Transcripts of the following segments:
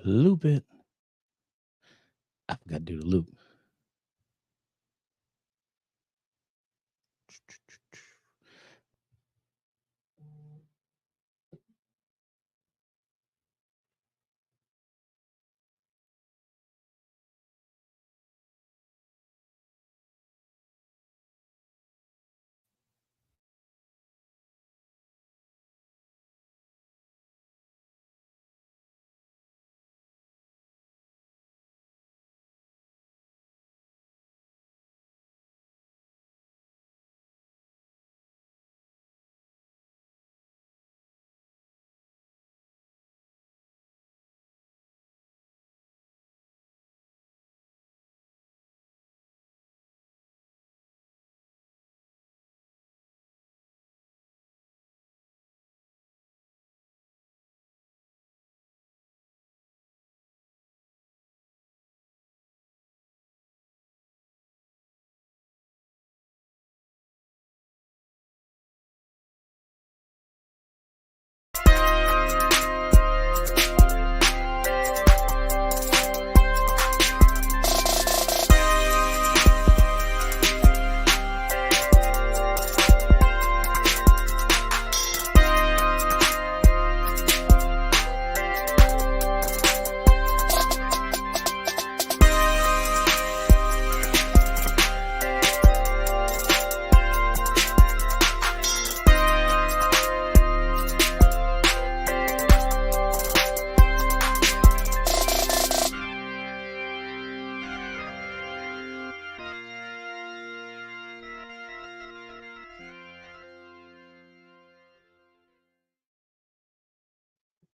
Loop it. I forgot to do the loop.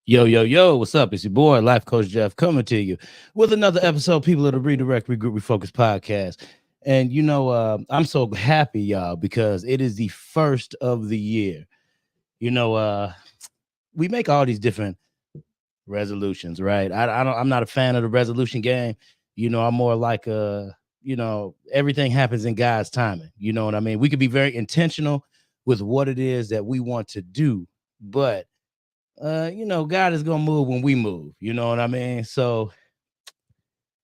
Yo, yo, yo, what's up? It's your boy, Life Coach Jeff, coming to you with another episode, People of the Redirect, Regroup, Refocus podcast. And I'm so happy, y'all, because it is the first of the year. We make all these different resolutions, right? I'm not a fan of the resolution game. I'm more like everything happens in God's timing. You know what I mean? We could be very intentional with what it is that we want to do, but God is gonna move when we move. You know what I mean? So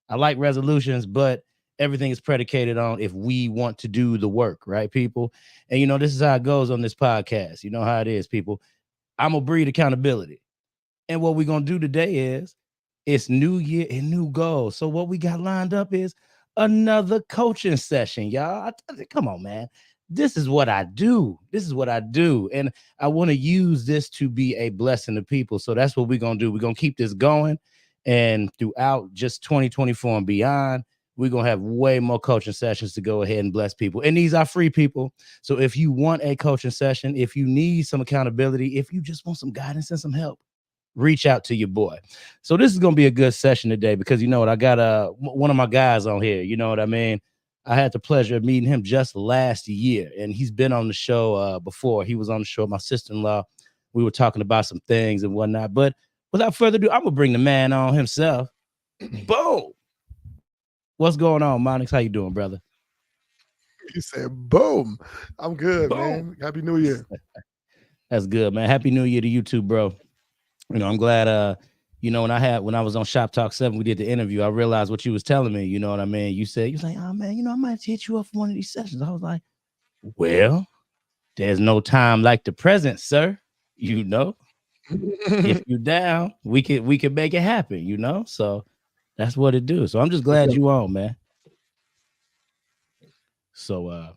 I like resolutions, but everything is predicated on if we want to do the work, right, people? And this is how it goes on this podcast. You know how it is, people. I'm gonna breed accountability. And what we're gonna do today is it's new year and new goals. So what we got lined up is another coaching session, y'all. Come on, man. This is what I do. This is what I do. And I want to use this to be a blessing to people. So that's what we're going to do. We're going to keep this going. And throughout just 2024 and beyond, we're going to have way more coaching sessions to go ahead and bless people. And these are free, people. So if you want a coaching session, if you need some accountability, if you just want some guidance and some help, reach out to your boy. So this is going to be a good session today because you know what? I got one of my guys on here. You know what I mean? I had the pleasure of meeting him just last year, and he's been on the show before. He was on the show with my sister-in-law. We were talking about some things and whatnot. But without further ado, I'm going to bring the man on himself. Boom. What's going on, Monix? How you doing, brother? You said boom. I'm good, Boom. man. Happy New Year. That's good, man. Happy New Year to you too, bro. I'm glad when I was on Shop Talk 7, we did the interview. I realized what you was telling me. You know what I mean? You was like, oh man, I might hit you up for one of these sessions. I was like, well, there's no time like the present, sir. If you down, we can make it happen, So that's what it do. So I'm just glad you on, man. So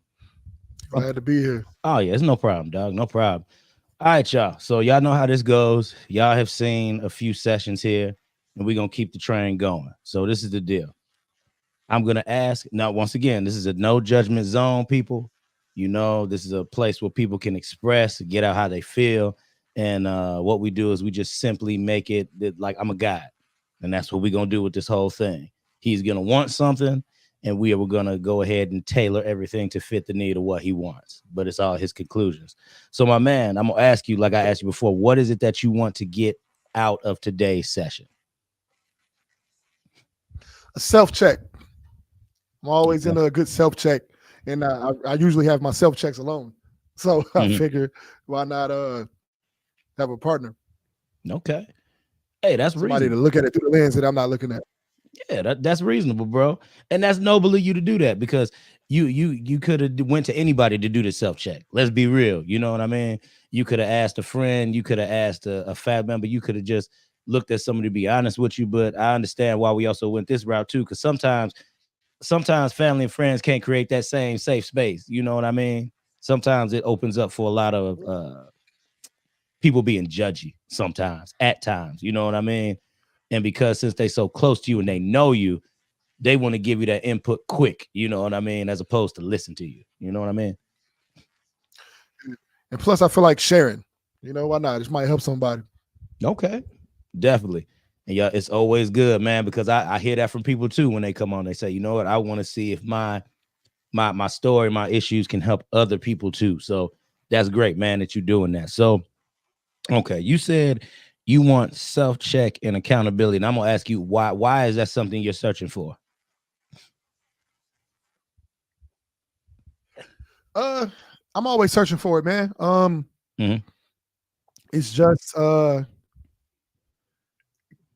glad to be here. Oh yeah, it's no problem, dog. No problem. All right, y'all. So y'all know how this goes. Y'all have seen a few sessions here, and we're gonna keep the train going. So this is the deal. I'm gonna ask now. Once again, this is a no judgment zone, people. This is a place where people can express, get out how they feel, and what we do is we just simply make it like I'm a guide, and that's what we're gonna do with this whole thing. He's gonna want something, and we're gonna go ahead and tailor everything to fit the need of what he wants. But it's all his conclusions. So, my man, I'm gonna ask you, like I asked you before, what is it that you want to get out of today's session? A self-check. I'm always in a good self-check, and I usually have my self-checks alone. So I figure why not have a partner? Okay. Hey, that's Somebody to reasonable. look at it through the lens that I'm not looking at. Yeah, that's reasonable, bro. And that's noble of you to do that because you could have went to anybody to do the self-check. Let's be real. You know what I mean? You could have asked a friend, you could have asked a family member, you could have just looked at somebody to be honest with you. But I understand why we also went this route too, because sometimes family and friends can't create that same safe space. You know what I mean? Sometimes it opens up for a lot of people being judgy sometimes, at times, you know what I mean? And because since they so close to you and they know you, they want to give you that input quick, you know what I mean, as opposed to listen to you. You know what I mean? And plus, I feel like sharing. You know, why not? This might help somebody. Okay, definitely. And yeah, it's always good, man, because I hear that from people too when they come on. They say, you know what, I want to see if my story, my issues can help other people too. So that's great, man, that you're doing that. So okay, you said you want self-check and accountability. And I'm gonna ask you why is that something you're searching for? I'm always searching for it, man. Mhm. It's just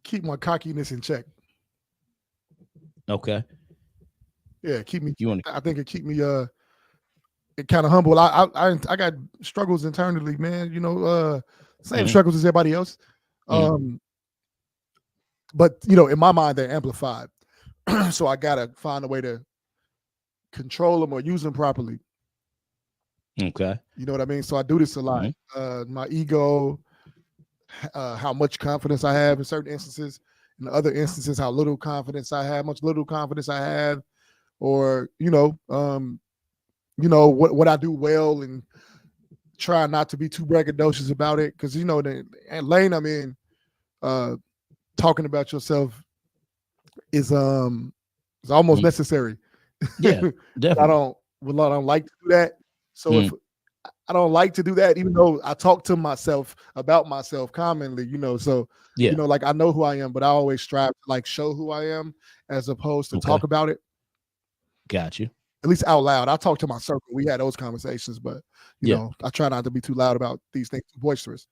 keep my cockiness in check. Okay. Yeah, keep me. You want I think it keep me it kind of humble. I got struggles internally, man. You know, same Mhm. struggles as everybody else. But you know, in my mind, they're amplified. So I gotta find a way to control them or use them properly. Okay. You know what I mean? So I do this a lot. My ego, how much confidence I have in certain instances, in other instances, how little confidence I have, much little confidence I have, or what I do well and try not to be too braggadocious about it. Because you know, the lane I'm in, talking about yourself is almost necessary. Yeah, definitely. I don't like to do that. So if I don't like to do that, even though I talk to myself about myself commonly, you know. So Yeah. you know, like I know who I am, but I always strive to like show who I am as opposed to Okay. talk about it. Got you. At least out loud. I talk to my circle. We had those conversations, but you Yeah. know, I try not to be too loud about these things, too boisterous.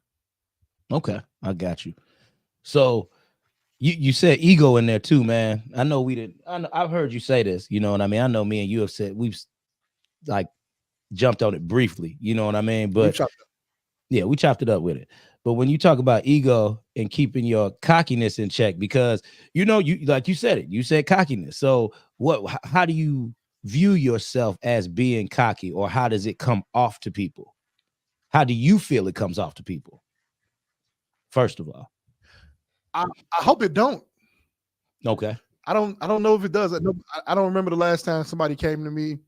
Okay, I got you. So you said ego in there too, man. I know we didn't. I've heard you say this. You know what I mean? I know me and you have said we've like jumped on it briefly. You know what I mean? But yeah, we chopped it up with it. But when you talk about ego and keeping your cockiness in check, because you know, you like you said it, you said cockiness. So how do you view yourself as being cocky, or how does it come off to people? How do you feel it comes off to people? First of all, I hope it don't. okay. I don't know if it does. I don't remember the last time somebody came to me.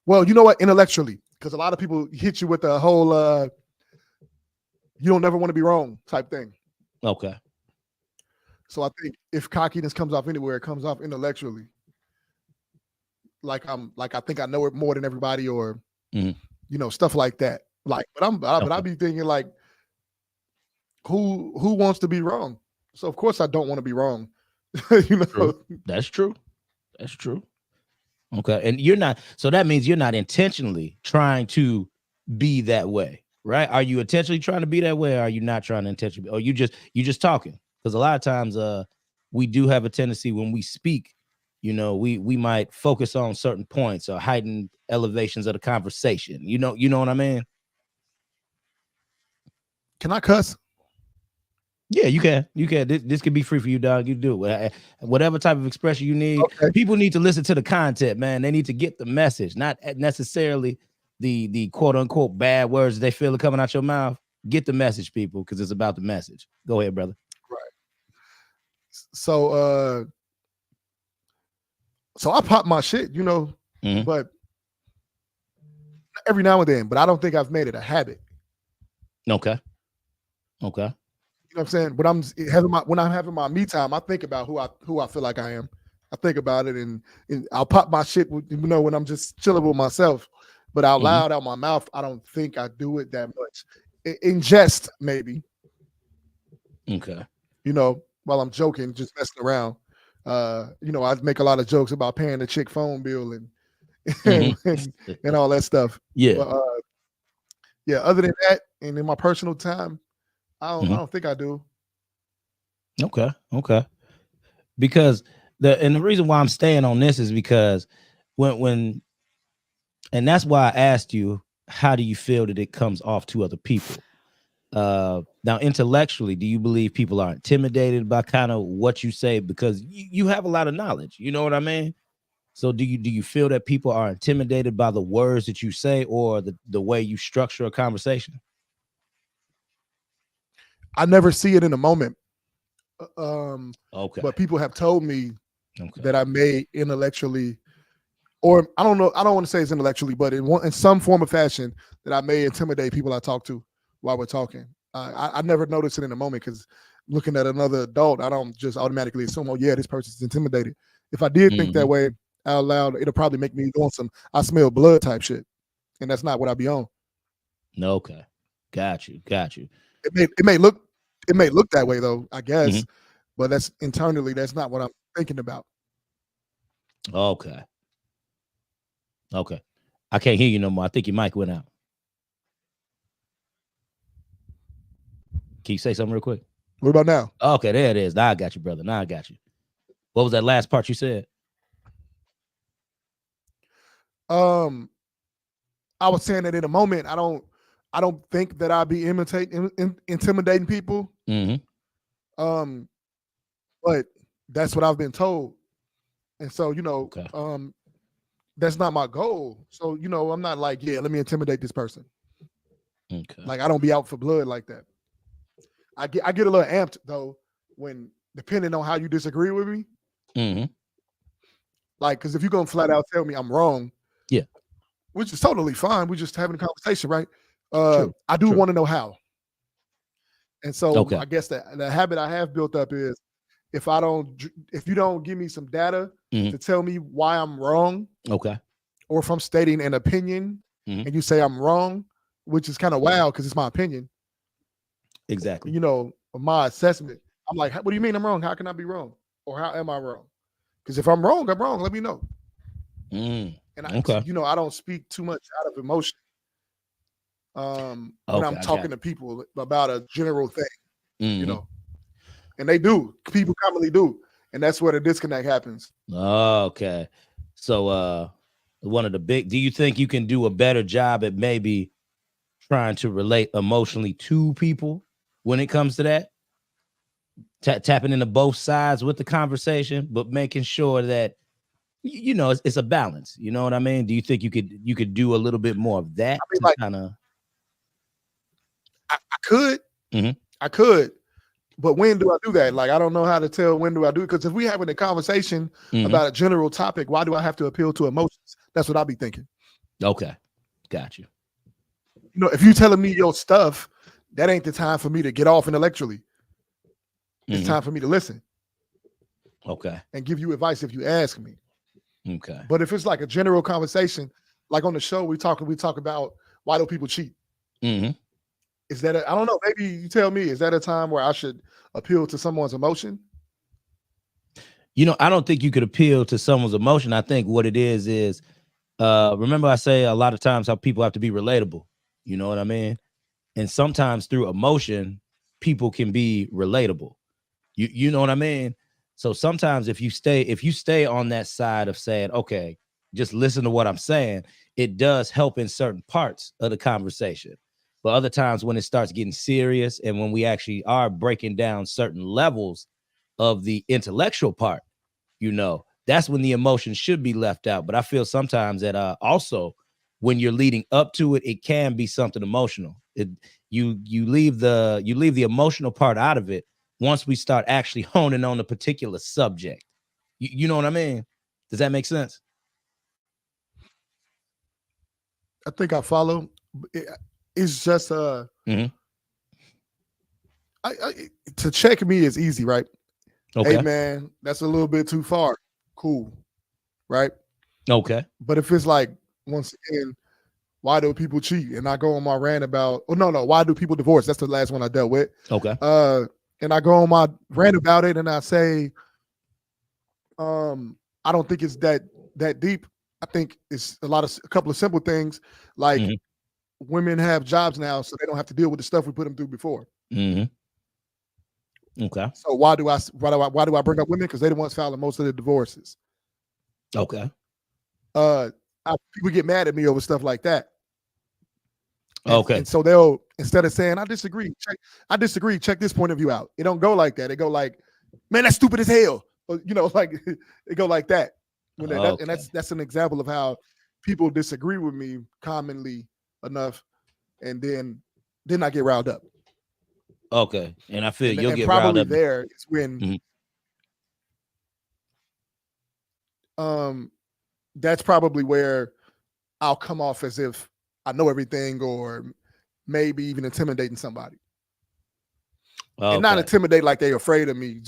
Well, you know what? Intellectually, because a lot of people hit you with the whole you don't never want to be wrong type thing. Okay. So I think if cockiness comes off anywhere, it comes off intellectually. Like I think I know it more than everybody, or you know, stuff like that. Like, but I be thinking like, who wants to be wrong? So of course I don't want to be wrong. You know, True. That's true. That's true. Okay. And you're not, so that means you're not intentionally trying to be that way, right? Are you intentionally trying to be that way? Or are you not trying to intentionally, or you just talking? Because a lot of times we do have a tendency when we speak, you know, we might focus on certain points or heightened elevations of the conversation. You know what I mean? Can I cuss? Yeah, you can. You can. This could be free for you, dog. You do it. Whatever type of expression you need. Okay. People need to listen to the content, man. They need to get the message, not necessarily the quote unquote bad words they feel are coming out your mouth. Get the message, people, because it's about the message. Go ahead, brother. Right. So I pop my shit, you know, but every now and then. But I don't think I've made it a habit. Okay. Okay. You know what I'm saying? But when I'm having my me time, I think about who I feel like I am. I think about it, and I'll pop my shit, you know, when I'm just chilling with myself. But out loud, out my mouth, I don't think I do it that much. In jest, maybe. Okay. You know, while I'm joking, just messing around. You know, I make a lot of jokes about paying the chick phone bill and and all that stuff. Yeah. But, yeah. Other than that, and in my personal time, I don't think I do. Okay. Okay. Because the reason why I'm staying on this is because when and that's why I asked you, how do you feel that it comes off to other people? Now intellectually, do you believe people are intimidated by kind of what you say because you have a lot of knowledge? You know what I mean? So do you feel that people are intimidated by the words that you say or the way you structure a conversation? I never see it in a moment. Okay. But people have told me Okay. that I may intellectually, or I don't know, I don't want to say it's intellectually, but in some form or fashion that I may intimidate people I talk to while we're talking. I never notice it in a moment because looking at another adult, I don't just automatically assume, oh yeah, this person's intimidated. If I did think that Mhm. way out loud, it'll probably make me go on some I smell blood type shit, and that's not what I be on. Okay. Got you. Got you. It may look that way though, I Mhm. guess, but that's internally that's not what I'm thinking about. Okay. Okay. I can't hear you no more. I think your mic went out. Can you say something real quick? What about now? Okay, there it is. Now I got you, brother. Now I got you. What was that last part you said? Um, I was saying that in a moment, I don't think that I'd be intimidating people. Mhm. Um, but that's what I've been told, and so Okay. that's not my goal. So I'm not like, yeah, let me intimidate this person. Okay. Like I don't be out for blood like that. I get a little amped though when depending on how you disagree with me. Mhm. Like, because if you're gonna flat out tell me I'm wrong, Yeah. which is totally fine, we're just having a conversation, right? True. I do True. want to know how. And so Okay. I guess the habit I have built up is if you don't give me some data Mhm. to tell me why I'm wrong, Okay. or if I'm stating an opinion Mhm. and you say I'm wrong, which is kind of wild because it's my opinion, Exactly. my assessment. I'm like, what do you mean I'm wrong? How can I be wrong? Or how am I wrong? Because if I'm wrong, I'm wrong. Let me know. Mm. And Okay. I don't speak too much out of emotion when Okay, I'm I got talking to people about a general thing, you Mhm. know. And they do. People commonly do. And that's where the disconnect happens. Okay. So one of the big do you think you can do a better job at maybe trying to relate emotionally to people when it comes to that? Tapping into both sides with the conversation, but making sure that it's a balance. You know what I mean? Do you think you could do a little bit more of that I mean, to like, kind of? I could, Mhm. I could, but when do I do that? Like, I don't know how to tell when do I do it. Because if we having a conversation Mhm. about a general topic, why do I have to appeal to emotions? That's what I'll be thinking. Okay, got you. If you telling me your stuff, that ain't the time for me to get off intellectually. It's Mhm. time for me to listen Okay, and give you advice if you ask me. okay. But if it's like a general conversation, like on the show, we talk about why do people cheat? Mhm. Is that I don't know, maybe you tell me, is that a time where I should appeal to someone's emotion? I don't think you could appeal to someone's emotion. I think what it is remember I say a lot of times how people have to be relatable. You know what I mean? And sometimes through emotion, people can be relatable. You know what I mean? So sometimes if you stay on that side of saying, okay, just listen to what I'm saying, it does help in certain parts of the conversation. But other times when it starts getting serious and when we actually are breaking down certain levels of the intellectual part, that's when the emotion should be left out. But I feel sometimes that also when you're leading up to it, it can be something emotional. You leave the emotional part out of it once we start actually honing on a particular subject. You know what I mean? Does that make sense? I think I follow. It's just Hmm. to check me is easy, right? Hey Okay. man, that's a little bit too far. Cool, right? Okay. But if it's like, once again, why do people cheat? And I go on my rant about, oh no, why do people divorce? That's the last one I dealt with. Okay. Uh, and I go on my rant about it, and I say, I don't think it's that deep. I think it's a couple of simple things, like Hmm. women have jobs now, so they don't have to deal with the stuff we put them through before. Hmm. Okay. So why do I bring up women? Because they're the ones filing most of the divorces. Okay. People get mad at me over stuff like that. Okay. And so they'll, instead of saying I disagree, check this point of view out. It don't go like that. It go like, man, that's stupid as hell. Or, like it go like that. And that's an example of how people disagree with me commonly enough, and then I get riled up. Okay, and I feel you'll get probably riled up. There is when that's probably where I'll come off as if I know everything, or maybe even intimidating somebody. Okay. And not intimidate like they're afraid of me.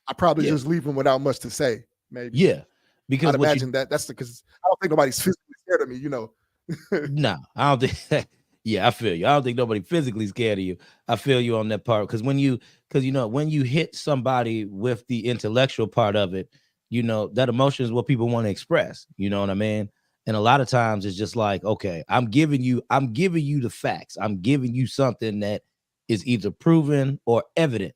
I probably just leave them without much to say. Maybe. Yeah, because I'd imagine that's because I don't think nobody's physically scared of me. No, I don't think. Yeah, I feel you. I don't think nobody physically scared of you. I feel you on that part, because when you hit somebody with the intellectual part of it, that emotion is what people want to express. You know what I mean? And a lot of times it's just like, okay, I'm giving you the facts. I'm giving you something that is either proven or evident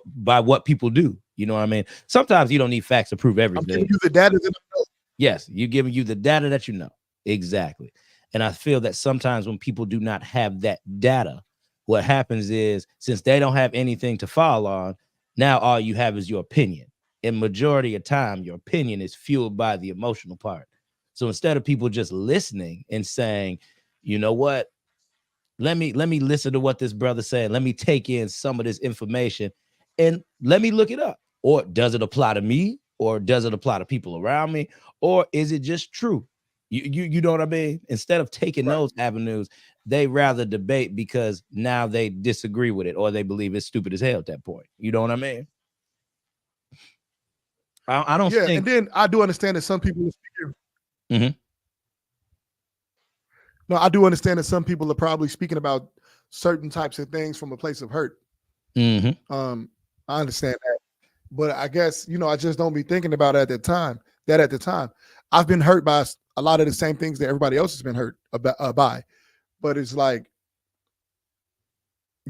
by what people do. You know what I mean? Sometimes you don't need facts to prove everything. I'm giving you the data that I know. Yes, you're giving you the data that you know. Exactly. And I feel that sometimes when people do not have that data, what happens is, since they don't have anything to fall on, now all you have is your opinion. And majority of time, your opinion is fueled by the emotional part. So instead of people just listening and saying, you know what, let me listen to what this brother said. Let me take in some of this information and let me look it up. Or does it apply to me? Or does it apply to people around me? Or is it just true? You know what I mean? Instead of taking those avenues, they rather debate because now they disagree with it, or they believe it's stupid as hell at that point. You know what I mean? I don't think. And then I do understand that some people are speaking. No, I do understand that some people are probably speaking about certain types of things from a place of hurt. I understand that. But I guess, I just don't be thinking about it at the time. I've been hurt by a lot of the same things that everybody else has been hurt by. But it's like,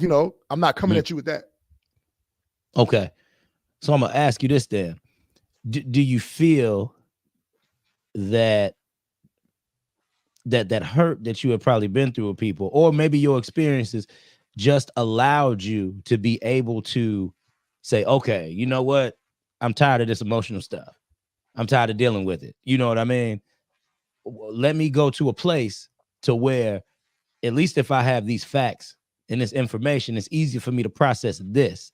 I'm not coming at you with that. Okay. So I'm going to ask you this then. Do you feel that hurt that you have probably been through with people, or maybe your experiences, just allowed you to be able to say, okay, you know what? I'm tired of this emotional stuff. I'm tired of dealing with it. You know what I mean? Let me go to a place to where, at least if I have these facts and this information, it's easier for me to process this.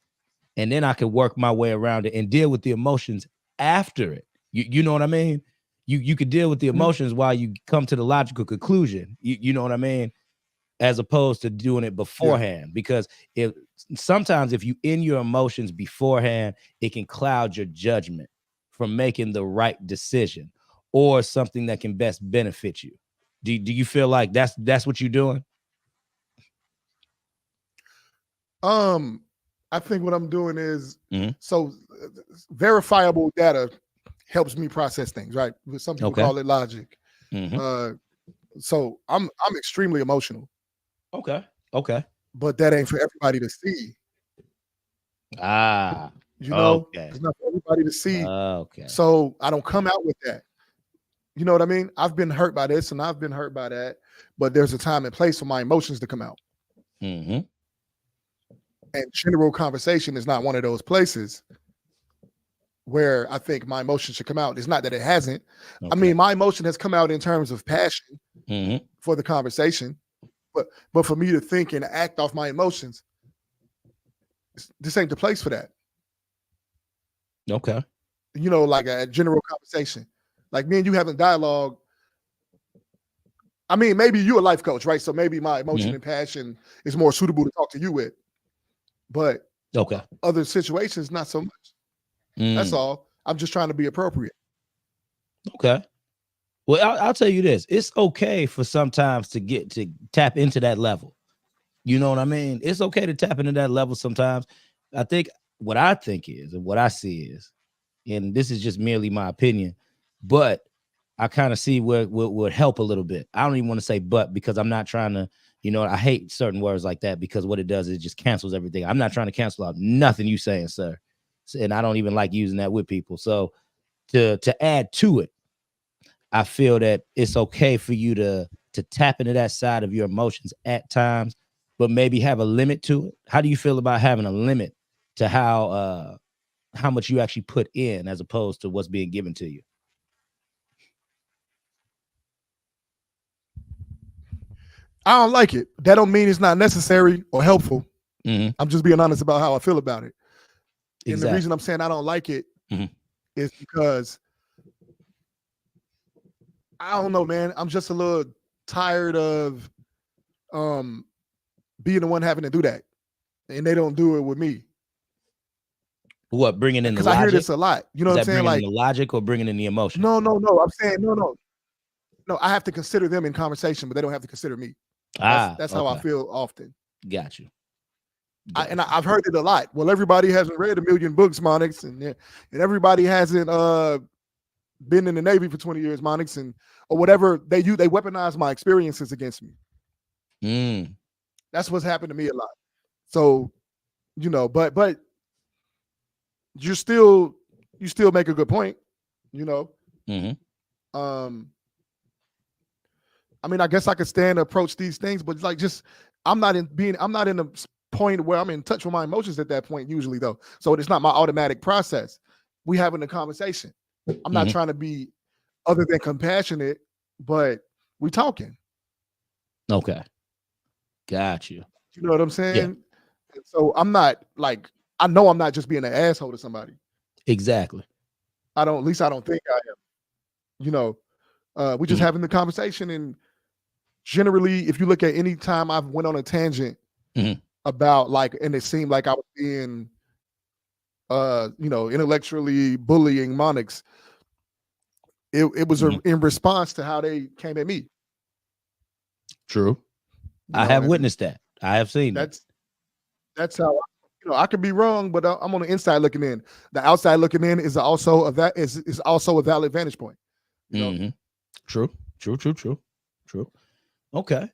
And then I can work my way around it and deal with the emotions after it. You know what I mean? You could deal with the emotions while you come to the logical conclusion. You know what I mean? As opposed to doing it beforehand. Because sometimes if you in your emotions beforehand, it can cloud your judgment from making the right decision or something that can best benefit you. Do you feel like that's what you're doing? I think what I'm doing is so verifiable data helps me process things, right? Some people call it logic. So I'm extremely emotional. Okay. But that ain't for everybody to see. It's not for everybody to see. Okay. So I don't come out with that. You know what I mean? I've been hurt by this and I've been hurt by that, but there's a time and place for my emotions to come out. And general conversation is not one of those places where I think my emotion should come out. It's not that it hasn't. I mean, my emotion has come out in terms of passion for the conversation, but for me to think and act off my emotions, this ain't the place for that. Okay. Like a general conversation, like me and you having dialogue. I mean, maybe you're a life coach, right? So maybe my emotion and passion is more suitable to talk to you with. But other situations, not so much. That's all. I'm just trying to be appropriate. Okay. Well, I'll tell you this. It's okay for sometimes to tap into that level. You know what I mean? It's okay to tap into that level sometimes. I think what I think is, and what I see is, and this is just merely my opinion, but I kind of see where it would help a little bit. I don't even want to say but, because I'm not trying to, You know, I hate certain words like that because what it does is it just cancels everything. I'm not trying to cancel out nothing you saying, sir. And I don't even like using that with people. So to add to it, I feel that it's okay for you to tap into that side of your emotions at times, but maybe have a limit to it. How do you feel about having a limit to how much you actually put in as opposed to what's being given to you? I don't like it. That don't mean it's not necessary or helpful. Mhm. I'm just being honest about how I feel about it. And the Exactly. reason I'm saying I don't like it Mhm. is because I don't know, man. I'm just a little tired of being the one having to do that, and they don't do it with me. What, bringing in the Because I hear logic? this a lot. You know Is what I'm that saying? bringing in Like, the logic or bringing in the emotion? no. I'm saying no. I have to consider them in conversation, but they don't have to consider me. That's how I Okay. feel often. Got you. I've heard it a lot. Well, everybody hasn't read 1,000,000 books, Monix, and everybody hasn't been in the Navy for 20 years, Monix, and or whatever they do. They weaponize my experiences against me. Mm. That's what's happened to me a lot. So, you know, but you still make a good point, you know. Mhm. I mean, I guess I could stand to approach these things, but it's like just I'm not in a point where I'm in touch with my emotions at that point usually though. So it's not my automatic process. We having a conversation. I'm not Mhm. trying to be other than compassionate, but we talking. Okay. Got you. You know what I'm Yeah, saying? So I'm not like I know I'm not just being an asshole to somebody. exactly. At least I don't think I am. You know, we just Mhm. having the conversation, and generally, if you look at any time I've went on a tangent Mhm. about like, and it seemed like I was being, intellectually bullying Monix, it was Mhm. in response to how they came at me. True. You I know, have and witnessed that. I have seen that. that's how I could be wrong, but I'm on the inside looking in. The outside looking in is also a valid vantage point. You know, Mhm. True. True. Okay.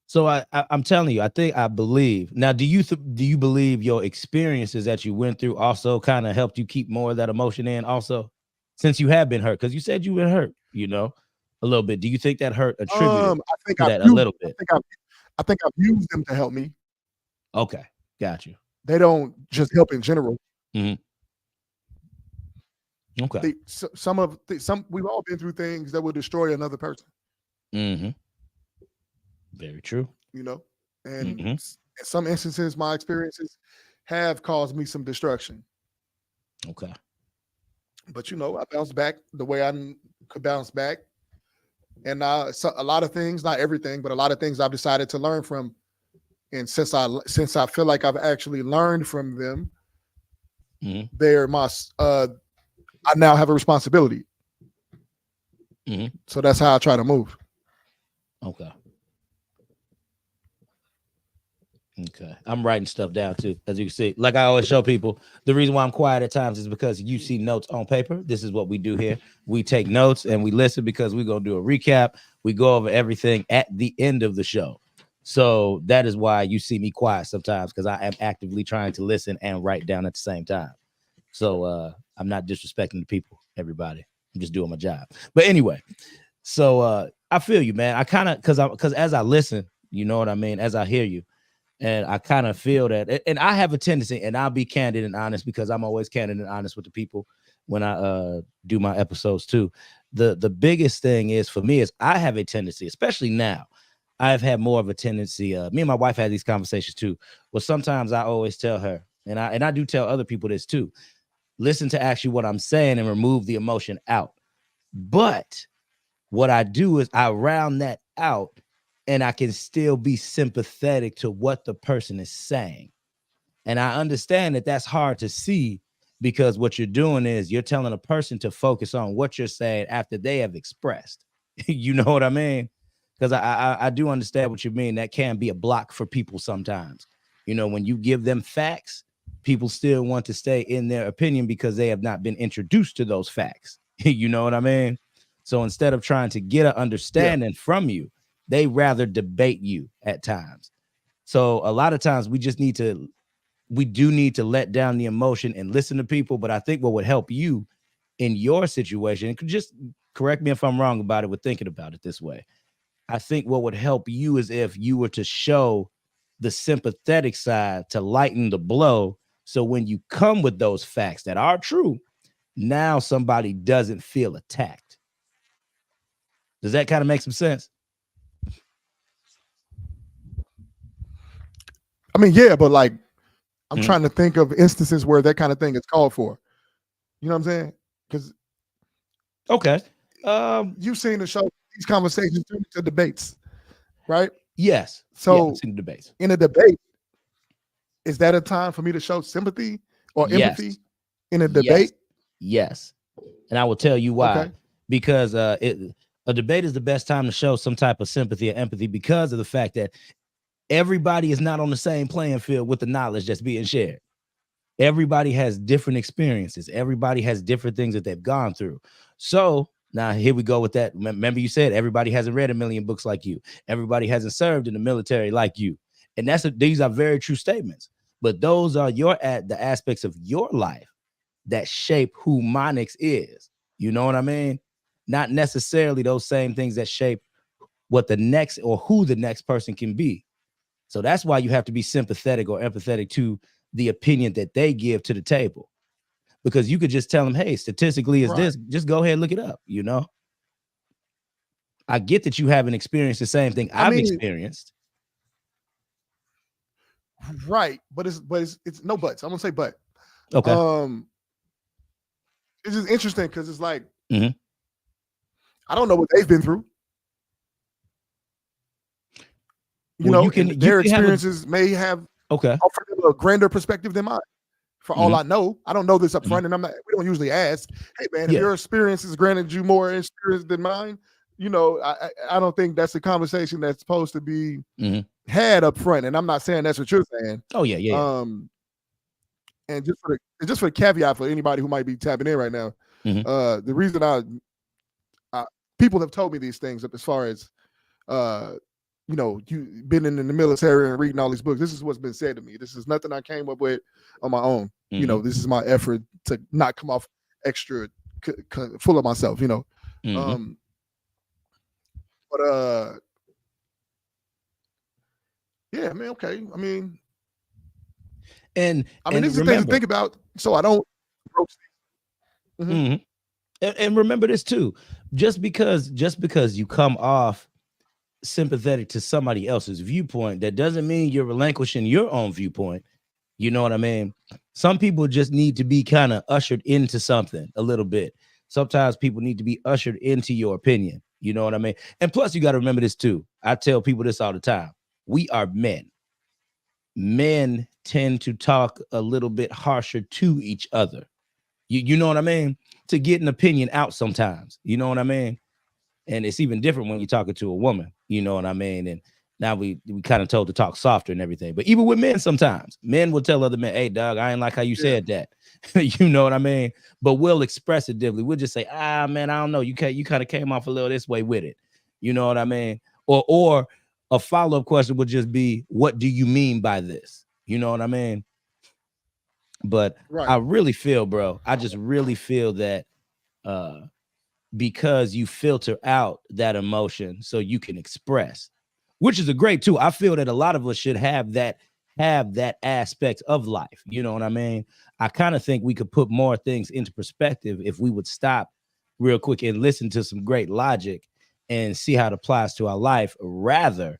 So I'm telling you, I believe. Now, do you believe your experiences that you went through also kind of helped you keep more of that emotion in also, since you have been hurt? Because you said you were hurt, a little bit. Do you think that hurt attributed I think to I've that a used little bit? I think I've used them to help me. Okay, got you. They don't just help in general. Mhm. Okay. Some we've all been through things that will destroy another person. Mhm. Very true. You know, and Mhm. in some instances, my experiences have caused me some destruction. Okay. But I bounced back the way I could bounce back, and so a lot of things, not everything, but a lot of things I've decided to learn from. And since I feel like I've actually learned from them, Mhm. they're I now have a responsibility. Mhm. So that's how I try to move. Okay. Okay. I'm writing stuff down too, as you can see. Like I always show people, the reason why I'm quiet at times is because you see notes on paper. This is what we do here. We take notes and we listen because we're going to do a recap. We go over everything at the end of the show. So that is why you see me quiet sometimes, because I am actively trying to listen and write down at the same time. So I'm not disrespecting the people, everybody. I'm just doing my job. But anyway, so I feel you, man. I kind of, because as I listen, you know what I mean, as I hear you, and I kind of feel that, and I have a tendency, and I'll be candid and honest because I'm always candid and honest with the people when I do my episodes too. The biggest thing is for me is I have a tendency, especially now, I've had more of a tendency. Me and my wife had these conversations too. Well, sometimes I always tell her, and I do tell other people this too. Listen to actually what I'm saying and remove the emotion out. But what I do is I round that out and I can still be sympathetic to what the person is saying. And I understand that that's hard to see because what you're doing is you're telling a person to focus on what you're saying after they have expressed. You know what I mean? Because I do understand what you mean. That can be a block for people sometimes. When you give them facts, people still want to stay in their opinion because they have not been introduced to those facts. You know what I mean? So instead of trying to get an Yeah. understanding from you, They rather debate you at times. So a lot of times we do need to let down the emotion and listen to people. But I think what would help you in your situation, and just correct me if I'm wrong about it, with thinking about it this way. I think what would help you is if you were to show the sympathetic side to lighten the blow. So when you come with those facts that are true, now somebody doesn't feel attacked. Does that kind of make some sense? I mean, yeah, but like, I'm trying to think of instances where that kind of thing is called for. You know what I'm saying? Because okay, you've seen the show, these conversations turn into debates, right? Yes. So yeah, in debates. In a debate, is that a time for me to show sympathy or empathy in a debate? Yes. And I will tell you why. Okay. Because a debate is the best time to show some type of sympathy or empathy, because of the fact that everybody is not on the same playing field with the knowledge that's being shared. Everybody has different experiences. Everybody has different things that they've gone through. So now here we go with that. Remember, you said everybody hasn't read a million books like you. Everybody hasn't served in the military like you. And these are very true statements. But those are the aspects of your life that shape who Monix is. You know what I mean? Not necessarily those same things that shape what the next or who the next person can be. So that's why you have to be sympathetic or empathetic to the opinion that they give to the table. Because you could just tell them, hey, statistically is this, just go ahead and look it up, you know? I get that you haven't experienced the same thing I've experienced. Right. But it's no buts. I'm gonna say but. Okay. It's just interesting because it's like, I don't know what they've been through. You know, their experiences may have offered them a grander perspective than mine. For all I know, I don't know this up front, and we don't usually ask, hey man, if your experience has granted you more experience than mine, you know, I don't think that's a conversation that's supposed to be had up front. And I'm not saying that's what you're saying. Oh yeah. And just for the caveat for anybody who might be tapping in right now, the reason people have told me these things as far as you know, you been in the military and reading all these books. This is what's been said to me. This is nothing I came up with on my own. You know, this is my effort to not come off extra full of myself, you know. But yeah, man, okay. I mean, this is the thing to think about, so I don't approach these. And remember this too. Just because you come off sympathetic to somebody else's viewpoint, that doesn't mean you're relinquishing your own viewpoint. You know what I mean? Some people just need to be kind of ushered into something a little bit. Sometimes people need to be ushered into your opinion. You know what I mean? And plus, you got to remember this too. I tell people this all the time. We are men. Men tend to talk a little bit harsher to each other. You know what I mean? To get an opinion out sometimes. You know what I mean? And it's even different when you're talking to a woman, you know what I mean? And now we kind of told to talk softer and everything. But even with men, sometimes men will tell other men, hey, dog, I ain't like how you said that. You know what I mean? But we'll express it differently. We'll just say, man, I don't know. You kind of came off a little this way with it. You know what I mean? Or a follow-up question would just be, what do you mean by this? You know what I mean? But I really feel, bro, I just really feel that because you filter out that emotion so you can express, which is a great too. I feel that a lot of us should have that aspect of life. You know what I mean? I kind of think we could put more things into perspective if we would stop real quick and listen to some great logic and see how it applies to our life, rather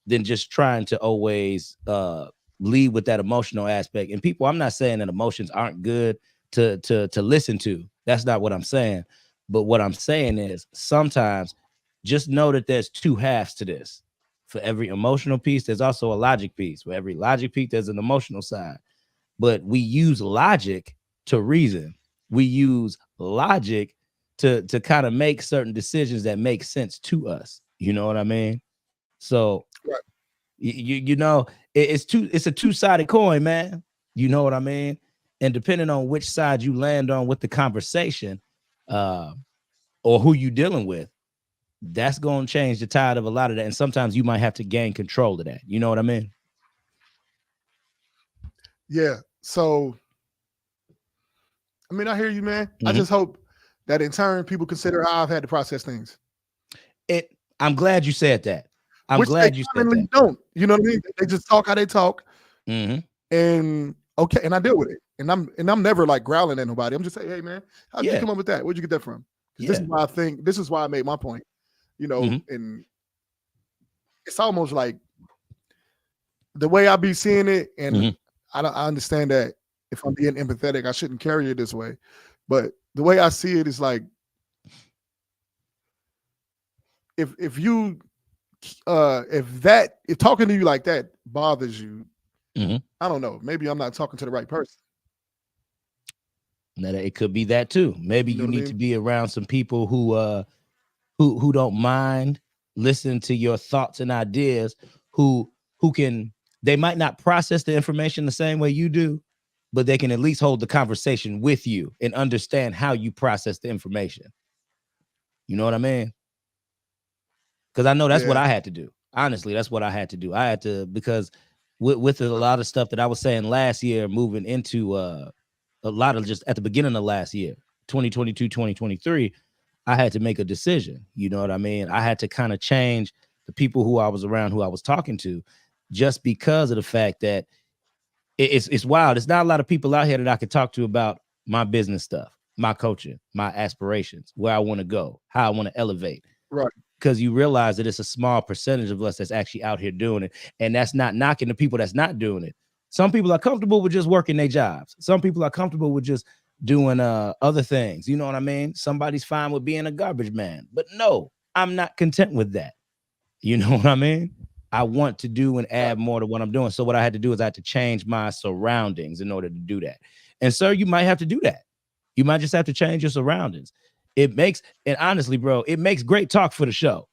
than just trying to always lead with that emotional aspect. And people, I'm not saying that emotions aren't good to listen to. That's not what I'm saying. But what I'm saying is sometimes just know that there's two halves to this. For every emotional piece, there's also a logic piece. For every logic piece, there's an emotional side. But we use logic to reason. We use logic to kind of make certain decisions that make sense to us. You know what I mean? So you know, it's a two-sided coin, man. You know what I mean? And depending on which side you land on with the conversation, or who you dealing with, that's going to change the tide of a lot of that. And sometimes you might have to gain control of that. You know what I mean? Yeah. So, I mean, I hear you, man. I Mhm. just hope that in turn people consider how I've had to process things. I'm glad you said that. I'm Which glad they you said commonly that. don't. You know what I mean? They just talk how they talk, Mhm. and okay, and I deal with it. And I'm never like growling at nobody. I'm just saying, hey man, how'd you Yeah. come up with that? Where'd you get that from? Because Yeah. this is why I made my point. You know, Mhm. and it's almost like the way I be seeing it, and Mhm. I understand that if I'm being empathetic, I shouldn't carry it this way. But the way I see it is like if you if talking to you like that bothers you, Mhm. I don't know. Maybe I'm not talking to the right person. Now, it could be that too. Maybe You know you what I need mean? to be around some people who don't mind listening to your thoughts and ideas, who can, they might not process the information the same way you do, but they can at least hold the conversation with you and understand how you process the information. You know what I mean? Because I know that's what Yeah. I had to do. Honestly, that's what I had to do. I had to, because with a lot of stuff that I was saying last year, moving into a lot of just at the beginning of last year, 2022, 2023, I had to make a decision. You know what I mean? I had to kind of change the people who I was around, who I was talking to, just because of the fact that it's wild. It's not a lot of people out here that I could talk to about my business stuff, my coaching, my aspirations, where I want to go, how I want to elevate. Right. Because you realize that it's a small percentage of us that's actually out here doing it. And that's not knocking the people that's not doing it. Some people are comfortable with just working their jobs. Some people are comfortable with just doing other things. You know what I mean? Somebody's fine with being a garbage man. But no, I'm not content with that. You know what I mean? I want to do and add more to what I'm doing. So what I had to do is I had to change my surroundings in order to do that. And sir, you might have to do that. You might just have to change your surroundings. It makes, and honestly, bro, it makes great talk for the show.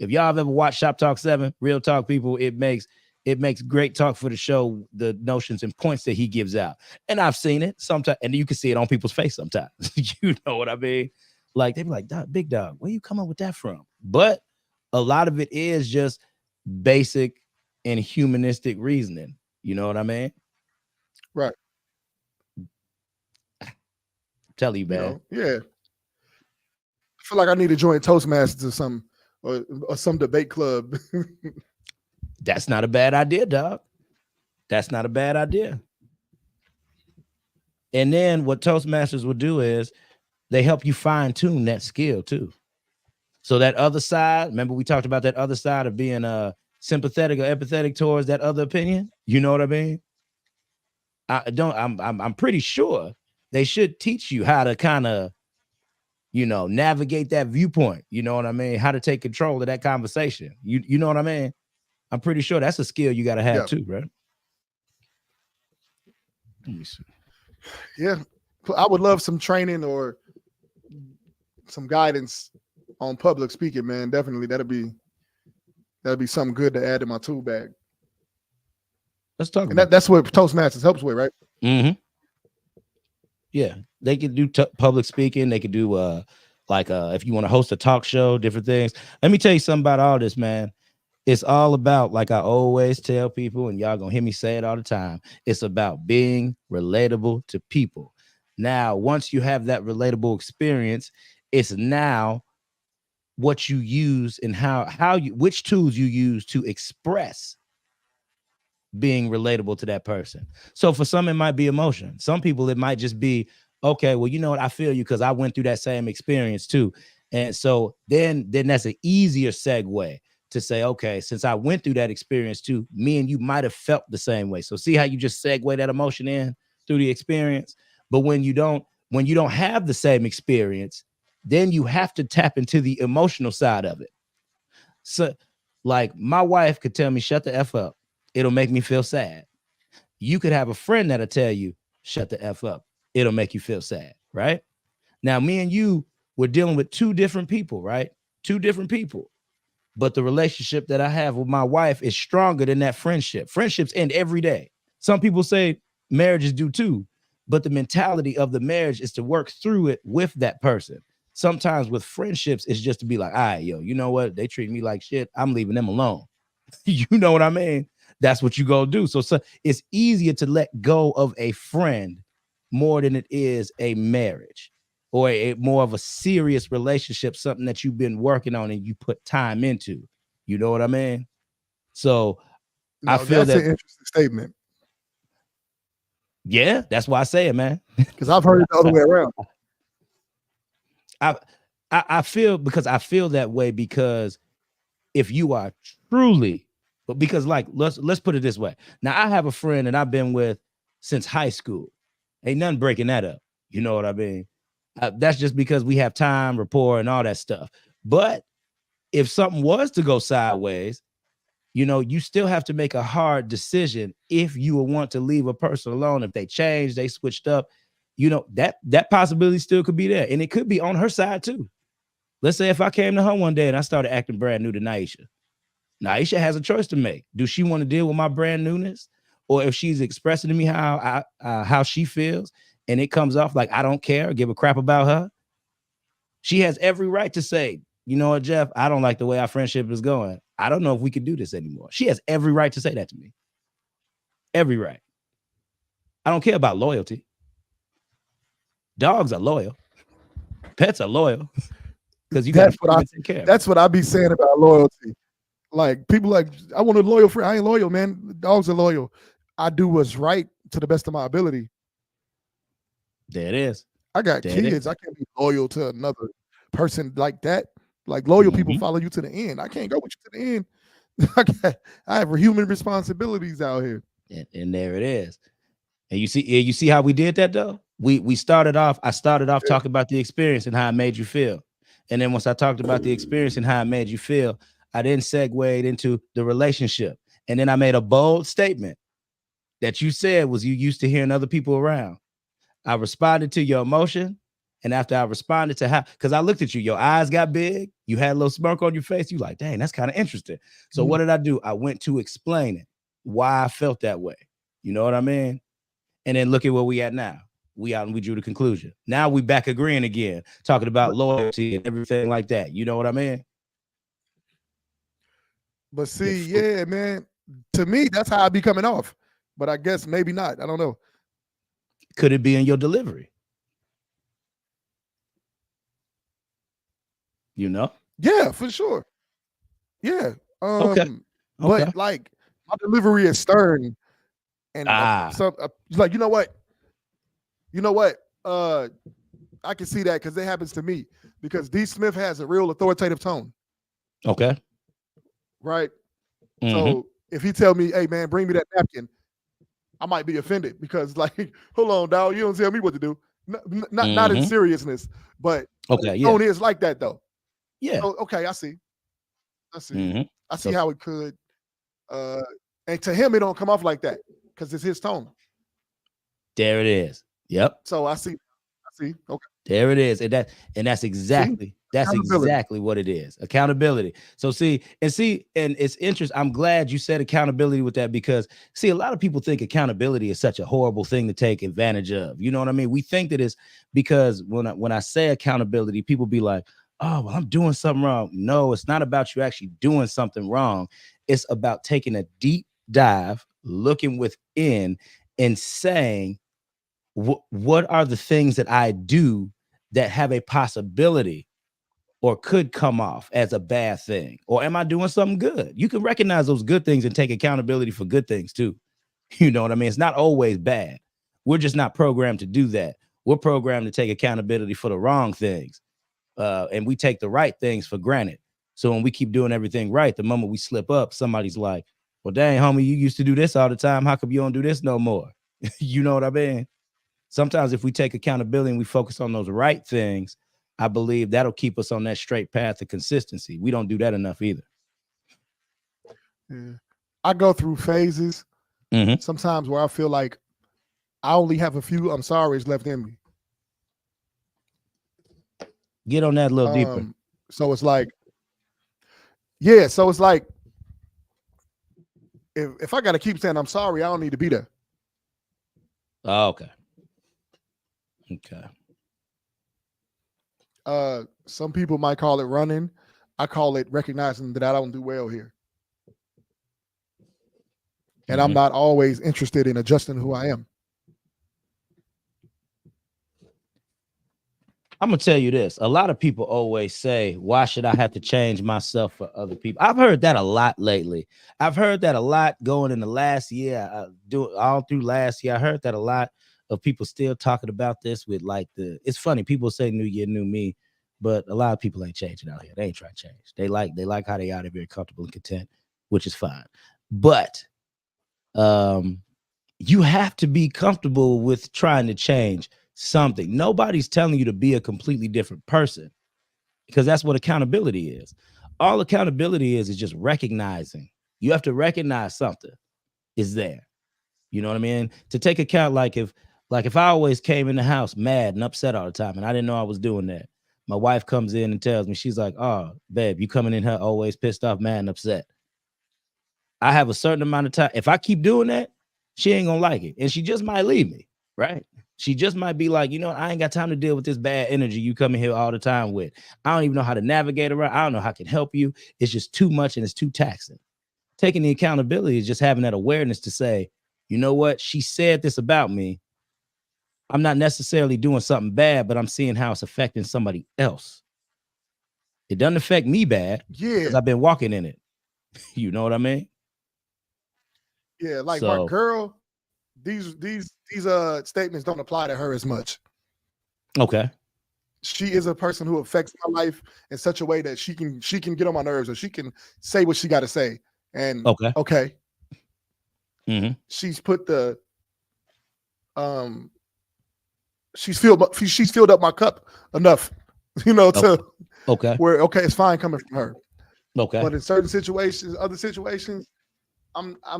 If y'all have ever watched Shop Talk 7, Real Talk people, it makes great talk for the show, the notions and points that he gives out. And I've seen it sometimes, and you can see it on people's face sometimes. You know what I mean? Like they be like, big dog, where you come up with that from? But a lot of it is just basic and humanistic reasoning. You know what I mean? Right. Tell you, You man. know, yeah. I feel like I need to join Toastmasters or something, or some debate club. That's not a bad idea, dog. That's not a bad idea. And then what Toastmasters will do is they help you fine tune that skill too. So that other side, remember we talked about that other side of being sympathetic or empathetic towards that other opinion. You know what I mean? I'm pretty sure they should teach you how to kind of, navigate that viewpoint. You know what I mean? How to take control of that conversation. You know what I mean? I'm pretty sure that's a skill you got to have Yeah. too, bro. Let me see. Yeah. I would love some training or some guidance on public speaking, man. Definitely. That'd be something good to add to my tool bag. Let's talk And about that's what Toastmasters helps with, right? Mm-hmm. Yeah, they could do public speaking. They could do if you want to host a talk show, different things. Let me tell you something about all this, man. It's all about, like I always tell people, and y'all gonna hear me say it all the time, it's about being relatable to people. Now, once you have that relatable experience, it's now what you use and which tools you use to express being relatable to that person. So for some, it might be emotion. Some people, it might just be, okay, well, you know what? I feel you because I went through that same experience too. And so then that's an easier segue to say, okay, since I went through that experience too, me and you might have felt the same way. So see how you just segue that emotion in through the experience. But when you don't have the same experience, then you have to tap into the emotional side of it. So like my wife could tell me, shut the F up. It'll make me feel sad. You could have a friend that'll tell you, shut the F up. It'll make you feel sad, right? Now, me and you, we're dealing with two different people, right? Two different people. But the relationship that I have with my wife is stronger than that friendship. Friendships end every day. Some people say marriages do too, but the mentality of the marriage is to work through it with that person. sometimes with friendships, it's just to be like, all right, yo, you know what? They treat me like shit. I'm leaving them alone. You know what I mean? That's what you go do. So it's easier to let go of a friend more than it is a marriage or a more of a serious relationship, something that you've been working on and you put time into. You know what I mean? So I No, feel that's an that, interesting statement yeah, that's why I say it, man. because I've heard it the other way around. I feel because I feel that way because if you are truly, but because like let's put it this way. Now I have a friend that I've been with since high school. Ain't nothing breaking that up. You know what I mean? That's just because we have time, rapport, and all that stuff. But if something was to go sideways, you know, you still have to make a hard decision if you would want to leave a person alone. If they changed, they switched up, you know, that possibility still could be there. And it could be on her side too. Let's say if I came to her one day and I started acting brand new to Naisha. Naisha has a choice to make. Do she want to deal with my brand newness? Or if she's expressing to me how she feels and it comes off like I don't care or give a crap about her, she has every right to say, you know what, Jeff, I don't like the way our friendship is going. I don't know if we could do this anymore. She has every right to say that to me. Every right. I don't care about loyalty. Dogs are loyal. Pets are loyal because you got to take care of. That's what I be saying about loyalty. Like people like, I want a loyal friend. I ain't loyal, man. Dogs are loyal. I do what's right to the best of my ability. There it is. I got kids. I can't be loyal to another person like that. Like loyal people follow you to the end. I can't go with you to the end. I have human responsibilities out here. And there it is. And you see how we did that though? I started off talking about the experience and how it made you feel. And then once I talked about the experience and how it made you feel, I then segued into the relationship. And then I made a bold statement that you said was you used to hearing other people around. I responded to your emotion. And after I responded to how, because I looked at you, your eyes got big, you had a little smirk on your face. You like, dang, that's kind of interesting. So what did I do? I went to explain it, why I felt that way. You know what I mean? And then look at where we at now. We out and we drew the conclusion. Now we back agreeing again, talking about loyalty and everything like that. You know what I mean? But see, yeah, man, to me, that's how I be coming off. But I guess maybe not. I don't know. Could it be in your delivery? You know? Yeah, for sure. Yeah. Okay. But like my delivery is stern. And like, you know what? I can see that because it happens to me because D. Smith has a real authoritative tone. Okay. Right. So if he tell me, hey man, bring me that napkin, I might be offended because like, hold on, dog, you don't tell me what to do. Not in seriousness, but tone is like that though. Yeah. So, okay, I see. I see how it could. And to him, it don't come off like that because it's his tone. There it is. Yep. So I see. Okay. There it is. And that's exactly what it is. Accountability. So and it's interesting. I'm glad you said accountability with that because see, a lot of people think accountability is such a horrible thing to take advantage of. You know what I mean? We think that it's because when I say accountability, people be like, oh, well, I'm doing something wrong. No, it's not about you actually doing something wrong. It's about taking a deep dive, looking within and saying, what are the things that I do that have a possibility or could come off as a bad thing? Or am I doing something good? You can recognize those good things and take accountability for good things too. You know what I mean? It's not always bad. We're just not programmed to do that. We're programmed to take accountability for the wrong things. And we take the right things for granted. So when we keep doing everything right, the moment we slip up, somebody's like, well, dang, homie, you used to do this all the time. How come you don't do this no more? You know what I mean? Sometimes if we take accountability and we focus on those right things, I believe that'll keep us on that straight path of consistency. We don't do that enough either. Yeah. I go through phases sometimes where I feel like I only have a few I'm sorry's left in me. Get on that a little deeper. So it's like, yeah. So it's like, if I got to keep saying I'm sorry, I don't need to be there. Oh, okay. Okay. Some people might call it running. I call it recognizing that I don't do well here. And I'm not always interested in adjusting who I am. I'm gonna tell you this. A lot of people always say, why should I have to change myself for other people? I've heard that a lot lately. I've heard that a lot going in the last year, all through last year. I heard that a lot of people still talking about this with like it's funny. People say new year, new me, but a lot of people ain't changing out here. They ain't trying to change. They like how they are. They're very comfortable and content, which is fine. But you have to be comfortable with trying to change something. Nobody's telling you to be a completely different person, because that's what accountability is. All accountability is just recognizing. You have to recognize something is there. You know what I mean? To take account, like if I always came in the house mad and upset all the time and I didn't know I was doing that, my wife comes in and tells me, she's like, oh, babe, you coming in here always pissed off, mad, and upset. I have a certain amount of time. If I keep doing that, she ain't gonna like it. And she just might leave me, right? She just might be like, you know, I ain't got time to deal with this bad energy you come in here all the time with. I don't even know how to navigate around. I don't know how I can help you. It's just too much and it's too taxing. Taking the accountability is just having that awareness to say, you know what? She said this about me. I'm not necessarily doing something bad, but I'm seeing how it's affecting somebody else. It doesn't affect me bad because I've been walking in it. You know what I mean? Yeah, like my girl, these statements don't apply to her as much. Okay. She is a person who affects my life in such a way that she can get on my nerves, or she can say what she got to say. And okay. Mm-hmm. She's put the she's filled up my cup enough, you know, to where it's fine coming from her. Okay. But in certain situations, other situations, I'm a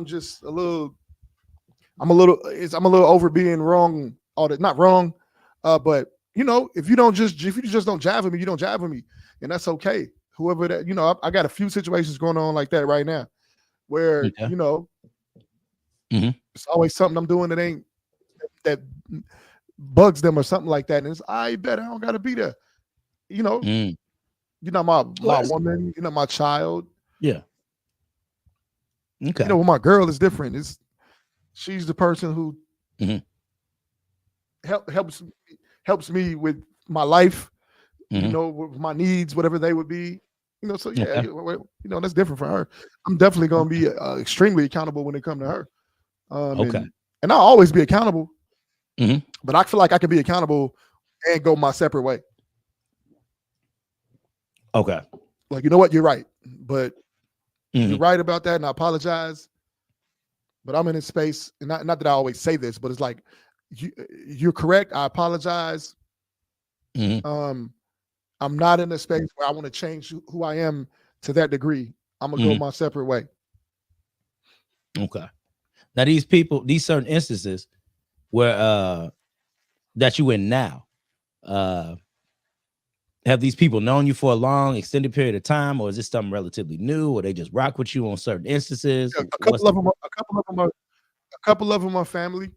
little over being wrong. Not wrong, but you know, if you just don't jive with me, you don't jive with me, and that's okay. Whoever that, you know, I got a few situations going on like that right now, where you know, it's always something I'm doing that bugs them or something like that, and it's I bet I don't got to be there. You know, you're not my woman, you're not my child. Yeah. Okay. You know, well, my girl is different. She's the person who helps me with my life, you know, with my needs, whatever they would be. You know, so yeah, you know, that's different for her. I'm definitely going to be extremely accountable when it comes to her. And I'll always be accountable, but I feel like I can be accountable and go my separate way. Okay. Like, you know what? You're right, but you're right about that, and I apologize. But I'm in this space, and not that I always say this, but it's like you're correct. I apologize. I'm not in a space where I want to change who I am to that degree. I'm gonna go my separate way. Okay. Now these certain instances where that you in now, have these people known you for a long extended period of time, or is this something relatively new, or they just rock with you on certain instances? Yeah, a couple of them are family.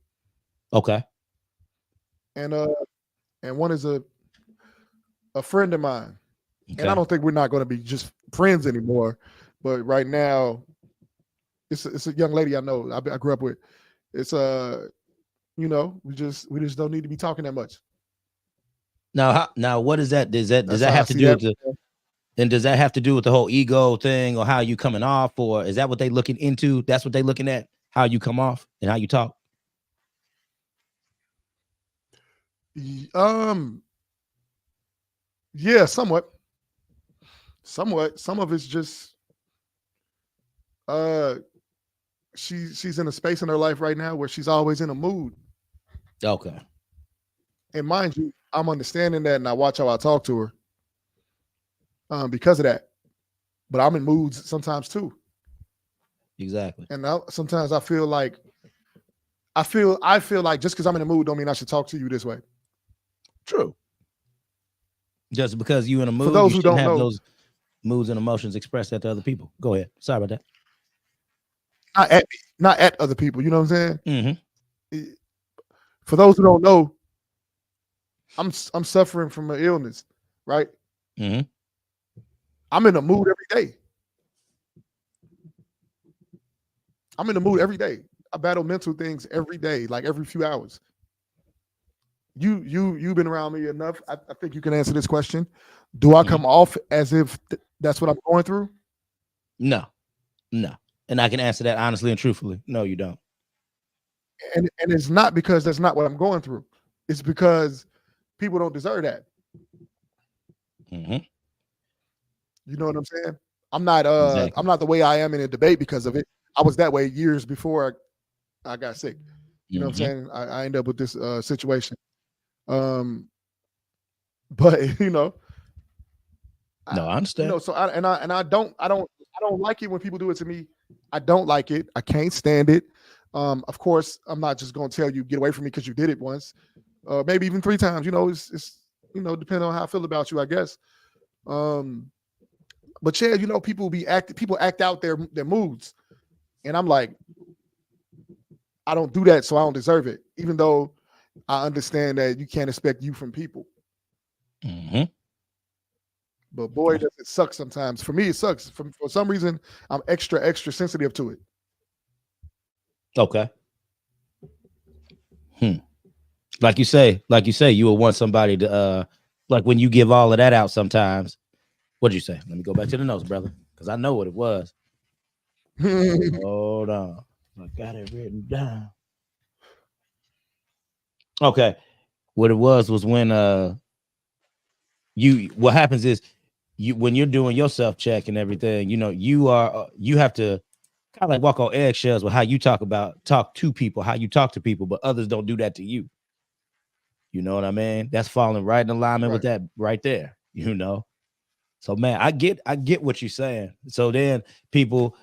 Okay. And one is a friend of mine. Okay. And I don't think we're not going to be just friends anymore. But right now, it's a young lady I know. I grew up with. It's you know, we just don't need to be talking that much. Now, what is that? Does that have to do with does that have to do with the whole ego thing, or how you coming off, or is that what they looking into? That's what they looking at, how you come off and how you talk. Yeah, somewhat. Some of it's just she's in a space in her life right now where she's always in a mood. Okay. And mind you, I'm understanding that, and I watch how I talk to her because of that. But I'm in moods sometimes too. Exactly. And sometimes I feel like just because I'm in a mood don't mean I should talk to you this way. True. Just because you in a mood, for those you who don't have know, those moods and emotions expressed that to other people. Go ahead. Sorry about that. Not at other people. You know what I'm saying? For those who don't know, I'm suffering from an illness. right? Mm-hmm. I'm in the mood every day. I'm in the mood every day. I battle mental things every day, like every few hours. You've been around me enough. I think you can answer this question. Do I come off as if that's what I'm going through? No. And I can answer that honestly and truthfully. No, you don't. And it's not because that's not what I'm going through. It's because people don't deserve that. Mm-hmm. You know what I'm saying? I'm not Exactly. I'm not the way I am in a debate because of it. I was that way years before I got sick. You know what I'm saying? I end up with this situation. But you know, no, I understand. You know, so I don't like it when people do it to me. I don't like it. I can't stand it. Of course, I'm not just gonna tell you get away from me because you did it once, maybe even 3 times. You know, it's you know, depending on how I feel about you, I guess. But yeah, you know, people act out their moods, and I'm like, I don't do that, so I don't deserve it. Even though I understand that you can't expect you from people. Mm-hmm. But boy, does it suck sometimes. For me, it sucks. For some reason, I'm extra sensitive to it. Okay. Like you say, you will want somebody to like when you give all of that out sometimes. What'd you say? Let me go back to the notes, brother, because I know what it was. Hold on. I got it written down. Okay. What it was when what happens is when you're doing your self-check and everything, you know, you have to kind of like walk on eggshells with how you talk to people, how you talk to people, but others don't do that to you. You know what I mean? That's falling right in alignment with that right there, you know? So man, I get what you're saying. So then people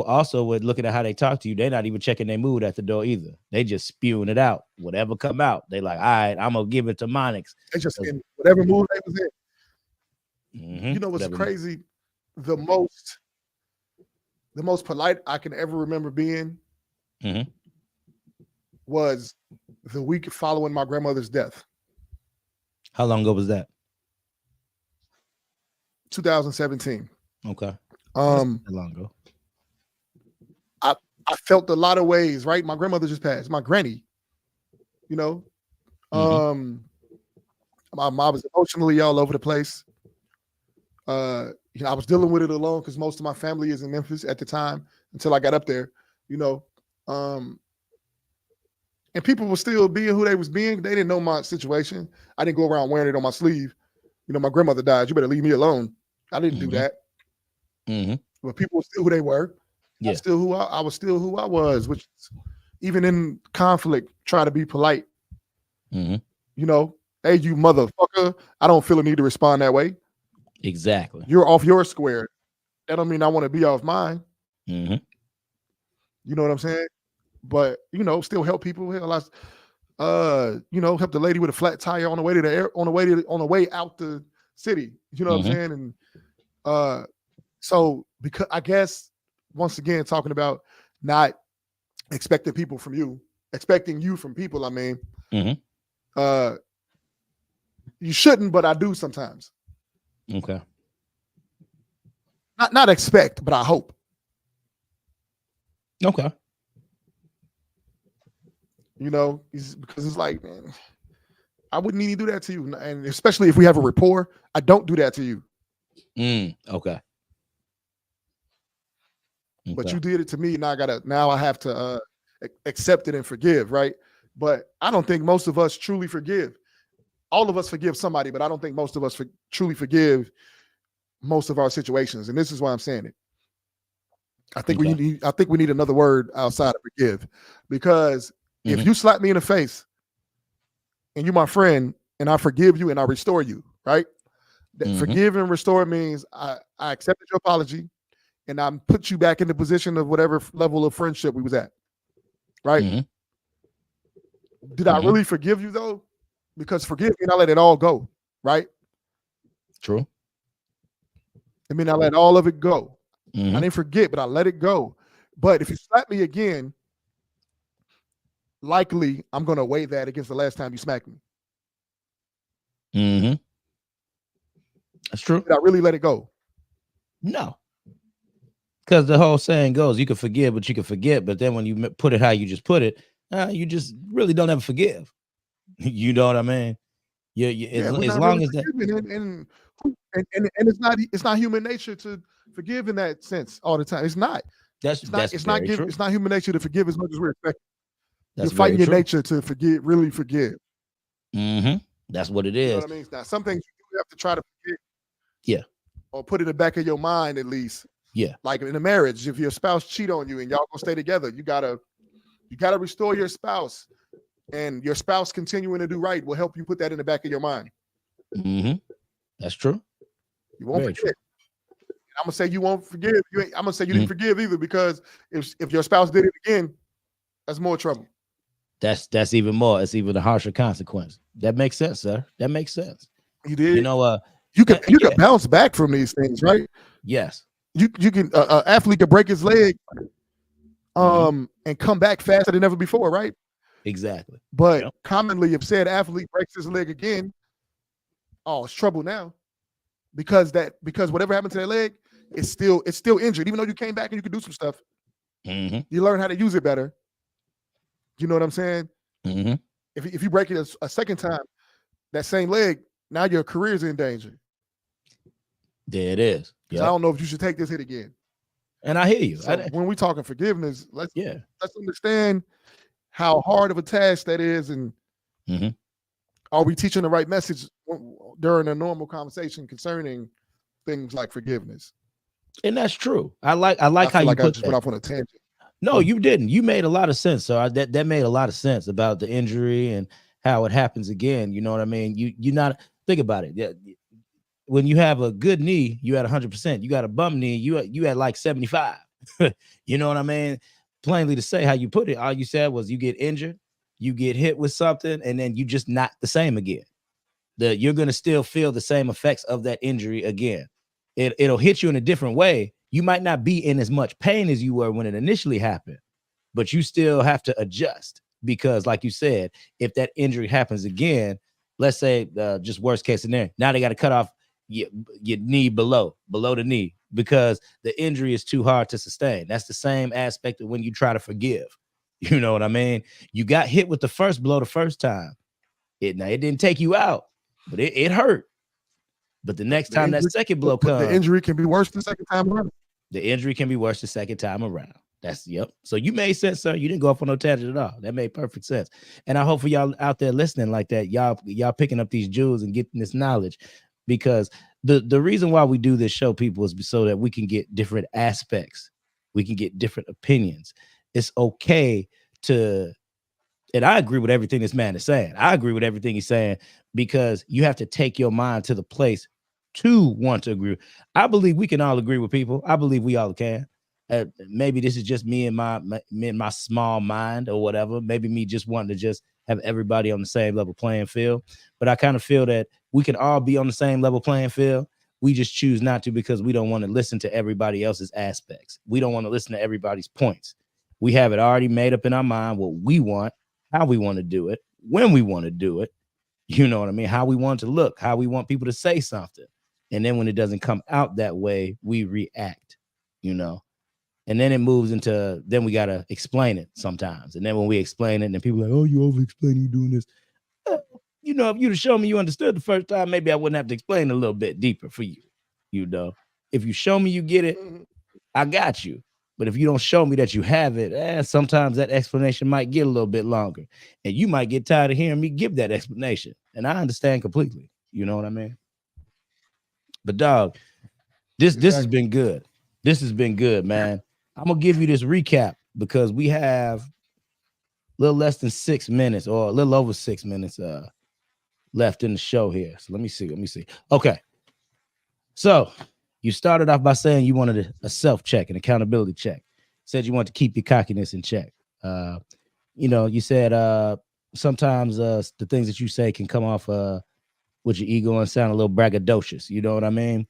also would looking at how they talk to you, they're not even checking their mood at the door either. They just spewing it out. Whatever come out, they like, all right, I'm gonna give it to Monix. They just in whatever mood they was in. Mm-hmm. You know what's crazy? The most polite I can ever remember being was the week following my grandmother's death. How long ago was that? 2017. Okay. Long ago. I felt a lot of ways, right? My grandmother just passed, my granny, you know. I was emotionally all over the place. You know, I was dealing with it alone because most of my family is in Memphis at the time until I got up there, you know. And people were still being who they was being. They didn't know my situation. I didn't go around wearing it on my sleeve. You know, my grandmother died. You better leave me alone. I didn't do that. But people were still who they were. Yeah. I was still who I was, which even in conflict, try to be polite. You know, hey, you motherfucker. I don't feel a need to respond that way. Exactly. You're off your square. That don't mean I want to be off mine. You know what I'm saying? But you know, still help people. You know, help the lady with a flat tire on the way to on the way out the city. You know what I'm saying? And so because I guess once again talking about not expecting you from people. I mean, you shouldn't, but I do sometimes. Okay. Not expect, but I hope. Okay. You know, because it's like, man, I wouldn't need to do that to you, and especially if we have a rapport, I don't do that to you. Okay. But you did it to me, and now I have to accept it and forgive, right? But I don't think most of us truly forgive. All of us forgive somebody, but I don't think most of us truly forgive most of our situations, and this is why I'm saying it. I think we need another word outside of forgive, because if you slap me in the face and you're my friend and I forgive you and I restore you, right? Forgive and restore means I accepted your apology and I put you back in the position of whatever level of friendship we was at, right? Did I really forgive you though? Because forgive me and I let it all go, right? True. I mean, I let all of it go. I didn't forget, but I let it go. But if you slap me again, likely I'm going to weigh that against the last time you smacked me. That's true. Did I really let it go? No. Because the whole saying goes, you can forgive, but you can forget. But then when you put it how you just put it, you just really don't ever forgive. You know what I mean? As long as that. And it's not human nature to forgive in that sense all the time. It's not. It's not human nature to forgive as much as we're expecting. You're fighting your nature to forgive, really forgive. Mm-hmm. That's what it is. You know what I mean? Now, some things you have to try to forget. Yeah. Or put it in the back of your mind at least. Yeah. Like in a marriage, if your spouse cheat on you and y'all gonna stay together, you gotta restore your spouse, and your spouse continuing to do right will help you put that in the back of your mind. Mm-hmm. That's true. You won't forget. I'm gonna say you won't forgive. I'm gonna say you didn't forgive either, because if your spouse did it again, that's more trouble. That's even more. It's even a harsher consequence. That makes sense, sir. That makes sense. You did. You know, you can bounce back from these things, right? Yes. You can athlete could break his leg, and come back faster than ever before, right? Exactly. But commonly, if said athlete breaks his leg again, it's trouble now, because whatever happened to that leg, it's still injured, even though you came back and you could do some stuff. Mm-hmm. You learn how to use it better. You know what I'm saying? Mm-hmm. If you break it a second time, that same leg, now your career is in danger. There it is. Yep. I don't know if you should take this hit again. And I hear you. So when we talking forgiveness, let's understand how hard of a task that is, and are we teaching the right message during a normal conversation concerning things like forgiveness? And that's true. I like how you put I just went off on a tangent. No, you didn't. You made a lot of sense. So that made a lot of sense about the injury and how it happens again. You know what I mean? You not think about it. Yeah. When you have a good knee, you at 100%. You got a bum knee, you at like 75. You know what I mean? Plainly to say how you put it, all you said was you get injured, you get hit with something, and then you just not the same again. You're gonna still feel the same effects of that injury again. It'll hit you in a different way. You might not be in as much pain as you were when it initially happened, but you still have to adjust, because like you said, if that injury happens again, let's say just worst case scenario, now they got to cut off your knee below the knee because the injury is too hard to sustain. That's the same aspect of when you try to forgive. You know what I mean? You got hit with the first blow the first time. It didn't take you out, but it hurt. But the next time that second blow comes, the injury can be worse the second time around. The injury can be worse the second time around. So you made sense, sir. You didn't go off on no tangent at all. That made perfect sense. And I hope for y'all out there listening like that, y'all picking up these jewels and getting this knowledge, because the reason why we do this show, people, is so that we can get different aspects. We can get different opinions. It's okay to, and I agree with everything this man is saying. I agree with everything he's saying, because you have to take your mind to the place to want to agree. I believe we can all agree with people. I believe we all can. Maybe this is just me and my small mind or whatever. Maybe me just wanting to just have everybody on the same level playing field. But I kind of feel that we can all be on the same level playing field. We just choose not to, because we don't want to listen to everybody else's aspects. We don't want to listen to everybody's points. We have it already made up in our mind what we want, how we want to do it, when we want to do it. You know what I mean? How we want to look, how we want people to say something. And then when it doesn't come out that way, we react, and then it moves into, then we got to explain it sometimes. And then when we explain it, and then people are like, oh, you over explaining, you doing this. If you'd have shown me you understood the first time, maybe I wouldn't have to explain a little bit deeper for you. If you show me you get it, I got you. But if you don't show me that you have it, sometimes that explanation might get a little bit longer. And you might get tired of hearing me give that explanation. And I understand completely. You know what I mean? But dog, this has been good. This has been good, man. I'm gonna give you this recap, because we have a little less than 6 minutes, or a little over 6 minutes left in the show here. So let me see. Okay. So you started off by saying you wanted a self-check, an accountability check. Said you wanted to keep your cockiness in check. You said sometimes the things that you say can come off with your ego and sound a little braggadocious. You know what I mean?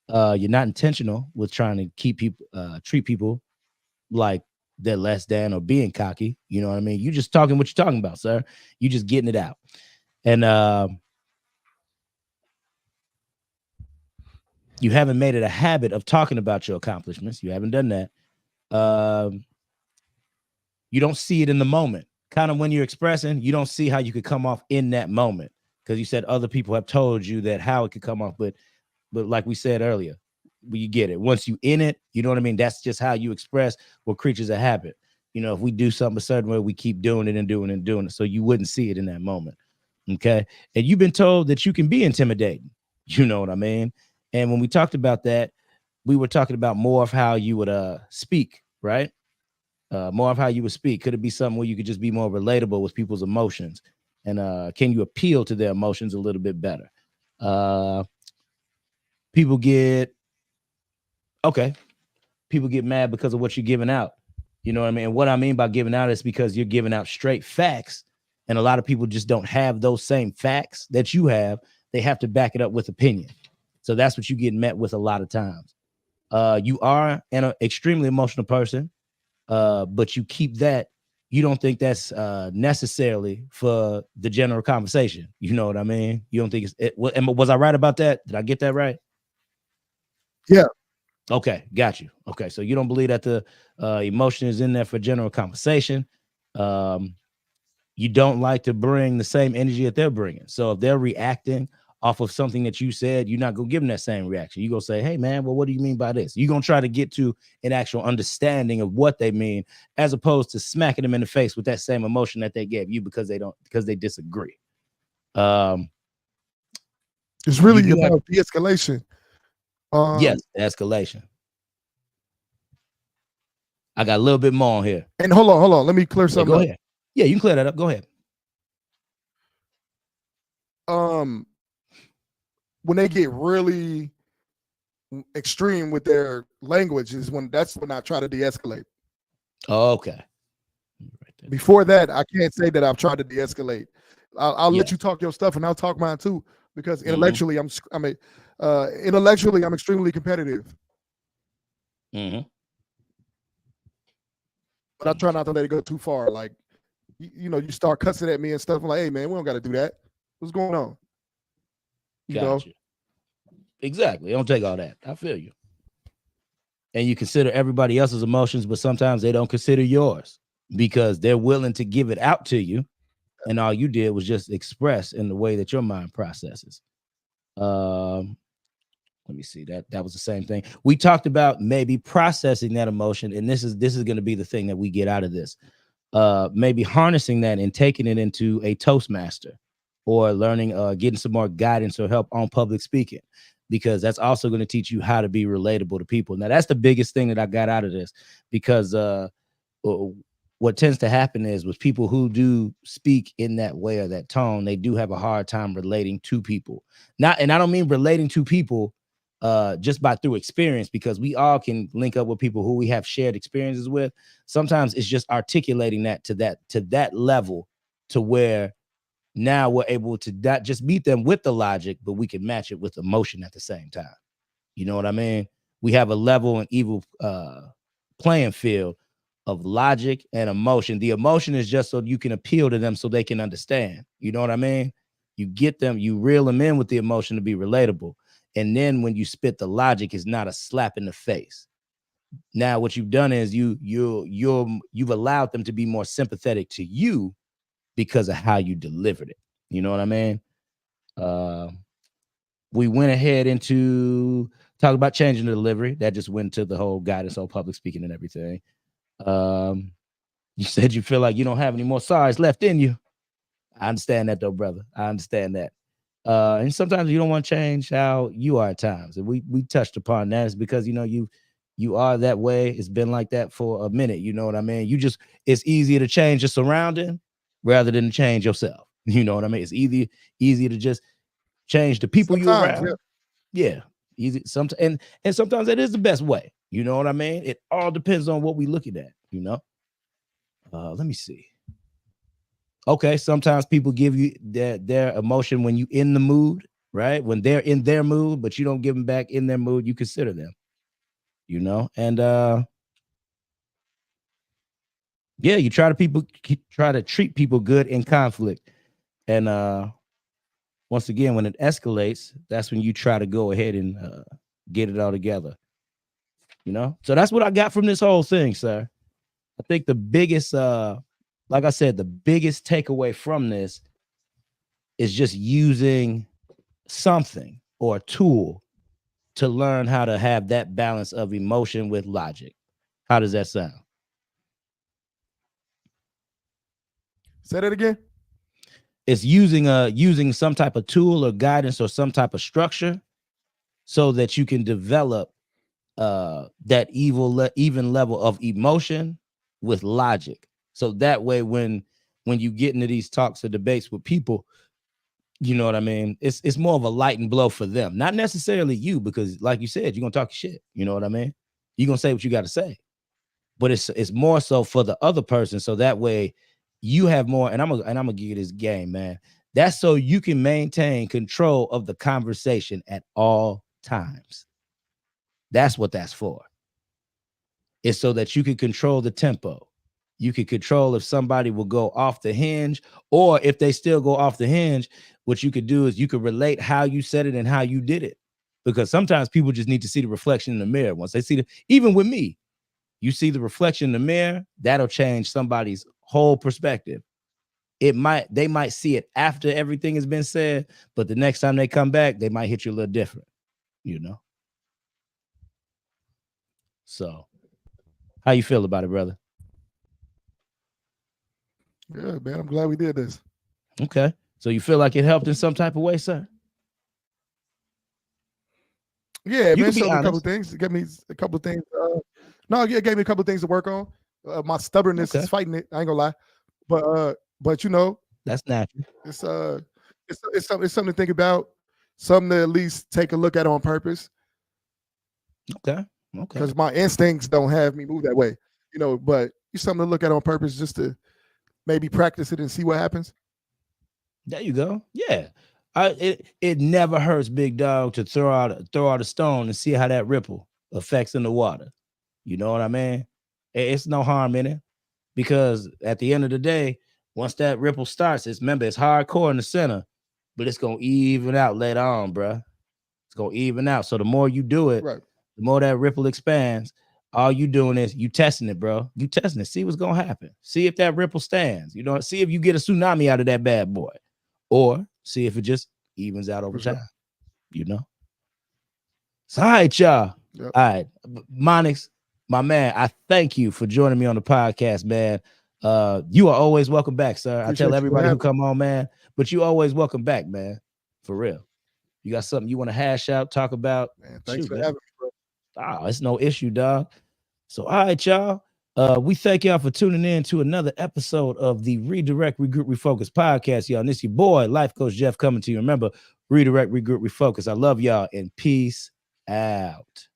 You're not intentional with trying to treat people like they're less than or being cocky. You know what I mean? You just talking what you're talking about, sir. You just getting it out. And You haven't made it a habit of talking about your accomplishments. You haven't done that. You don't see it in the moment. Kind of when you're expressing, you don't see how you could come off in that moment, because you said other people have told you that how it could come off. But like we said earlier, you get it. Once you in it, you know what I mean? That's just how you express. What creatures of habit. You know, if we do something a certain way, we keep doing it and doing it and doing it. So you wouldn't see it in that moment. Okay. And you've been told that you can be intimidating. You know what I mean? And when we talked about that, we were talking about more of how you would speak, right? More of how you would speak. Could it be something where you could just be more relatable with people's emotions? And can you appeal to their emotions a little bit better? People get mad because of what you're giving out. You know what I mean? And what I mean by giving out is because you're giving out straight facts, and a lot of people just don't have those same facts that you have. They have to back it up with opinion. So that's what you get met with a lot of times. You are an extremely emotional person, but you keep that. You don't think that's necessarily for the general conversation. You know what I mean? You don't think was I right about that? Did I get that right? Yeah. Okay, got you. Okay, so you don't believe that the emotion is in there for general conversation. You don't like to bring the same energy that they're bringing. So if they're reacting off of something that you said, you're not going to give them that same reaction. You're going to say, hey, man, well, what do you mean by this? You're going to try to get to an actual understanding of what they mean, as opposed to smacking them in the face with that same emotion that they gave you because they disagree. It's really about de-escalation. Yes, escalation. I got a little bit more on here. And hold on. Let me clear something up. Ahead. Yeah, you can clear that up. Go ahead. When they get really extreme with their language that's when I try to de-escalate. Oh, okay. Before that, I can't say that I've tried to de-escalate. I'll let you talk your stuff and I'll talk mine too, because intellectually intellectually I'm extremely competitive. Mm-hmm. But I try not to let it go too far. Like, you start cussing at me and stuff. I'm like, hey man, we don't got to do that. What's going on? Gotcha. Exactly. Don't take all that. I feel you. And you consider everybody else's emotions, but sometimes they don't consider yours because they're willing to give it out to you. And all you did was just express in the way that your mind processes. Let me see. That was the same thing. We talked about maybe processing that emotion. And this is going to be the thing that we get out of this. Maybe harnessing that and taking it into a Toastmaster, or learning, getting some more guidance or help on public speaking, because that's also going to teach you how to be relatable to people. Now, that's the biggest thing that I got out of this, because what tends to happen is with people who do speak in that way or that tone, they do have a hard time relating to people. And I don't mean relating to people just through experience, because we all can link up with people who we have shared experiences with. Sometimes it's just articulating that to that level, to where now we're able to not just meet them with the logic, but we can match it with emotion at the same time. You know what I mean? We have a level and evil playing field of logic and emotion. The emotion is just so you can appeal to them so they can understand. You know what I mean? You get them, you reel them in with the emotion to be relatable. And then when you spit the logic, it's not a slap in the face. Now what you've done is you've allowed them to be more sympathetic to you because of how you delivered it. You know what I mean? We went ahead into talk about changing the delivery. That just went to the whole guidance on public speaking and everything. You said you feel like you don't have any more sorries left in you. I understand that though, brother. I understand that. And sometimes you don't want to change how you are at times. And we touched upon that. It's because, you are that way. It's been like that for a minute. You know what I mean? It's easier to change your surrounding rather than change yourself. You know what I mean? It's easier to just change the people you're around. Yeah. Easy. And sometimes that is the best way. You know what I mean? It all depends on what we're looking at, Let me see. Okay, sometimes people give you their emotion when you in the mood, right? When they're in their mood, but you don't give them back in their mood, you consider them, and yeah, you try to treat people good in conflict. And once again, when it escalates, that's when you try to go ahead and get it all together. You know, so that's what I got from this whole thing, sir. I think the biggest, like I said, the biggest takeaway from this is just using something or a tool to learn how to have that balance of emotion with logic. How does that sound? Say that again. It's using some type of tool or guidance or some type of structure so that you can develop that even level of emotion with logic. So that way, when you get into these talks or debates with people, you know what I mean? It's more of a light and blow for them, not necessarily you, because like you said, you're gonna talk shit. You know what I mean? You're gonna say what you got to say, but it's more so for the other person, so that way you have more. And I'm gonna give you this game, man. That's so you can maintain control of the conversation at all times. That's what that's for. It's so that you can control the tempo. You can control if somebody will go off the hinge, or if they still go off the hinge, what you could do is you could relate how you said it and how you did it. Because sometimes people just need to see the reflection in the mirror. Once they see even with me, you see the reflection in the mirror, that'll change somebody's whole perspective. They might see it after everything has been said, but the next time they come back, they might hit you a little different, you know? So how you feel about it, brother? Yeah, man, I'm glad we did this. Okay. So you feel like it helped in some type of way, sir? Yeah, You man, can be showed me a couple honest. things. It gave me a couple things. It gave me a couple things to work on. My stubbornness Okay. is fighting it. I ain't gonna lie, but you know, That's natural. it's something to think about. Something to at least take a look at on purpose. Okay. Because my instincts don't have me move that way, you know. But it's something to look at on purpose, just to maybe practice it and see what happens. There you go. Yeah. It never hurts, big dog, to throw out a stone and see how that ripple affects in the water. You know what I mean? It's no harm in it, because at the end of the day, once that ripple starts, it's hardcore in the center, but it's gonna even out later on, bro. It's gonna even out. So the more you do it, Right. the more that ripple expands. All you doing is you testing it, bro. You testing it. See what's gonna happen. See if that ripple stands. You know, see if you get a tsunami out of that bad boy, or see if it just evens out over time. You know. So, all right, y'all. Yep. All right, Monix, my man. I thank you for joining me on the podcast, man. You are always welcome back, sir. Appreciate I tell you everybody for who come on, man, but you always welcome back, man. For real. You got something you want to hash out, talk about? Man, thanks for man. having me, bro. Oh, it's no issue, dog. So, all right, y'all. We thank y'all for tuning in to another episode of the Redirect, Regroup, Refocus podcast, y'all. And this your boy, Life Coach Jeff, coming to you. Remember, redirect, regroup, refocus. I love y'all, and peace out.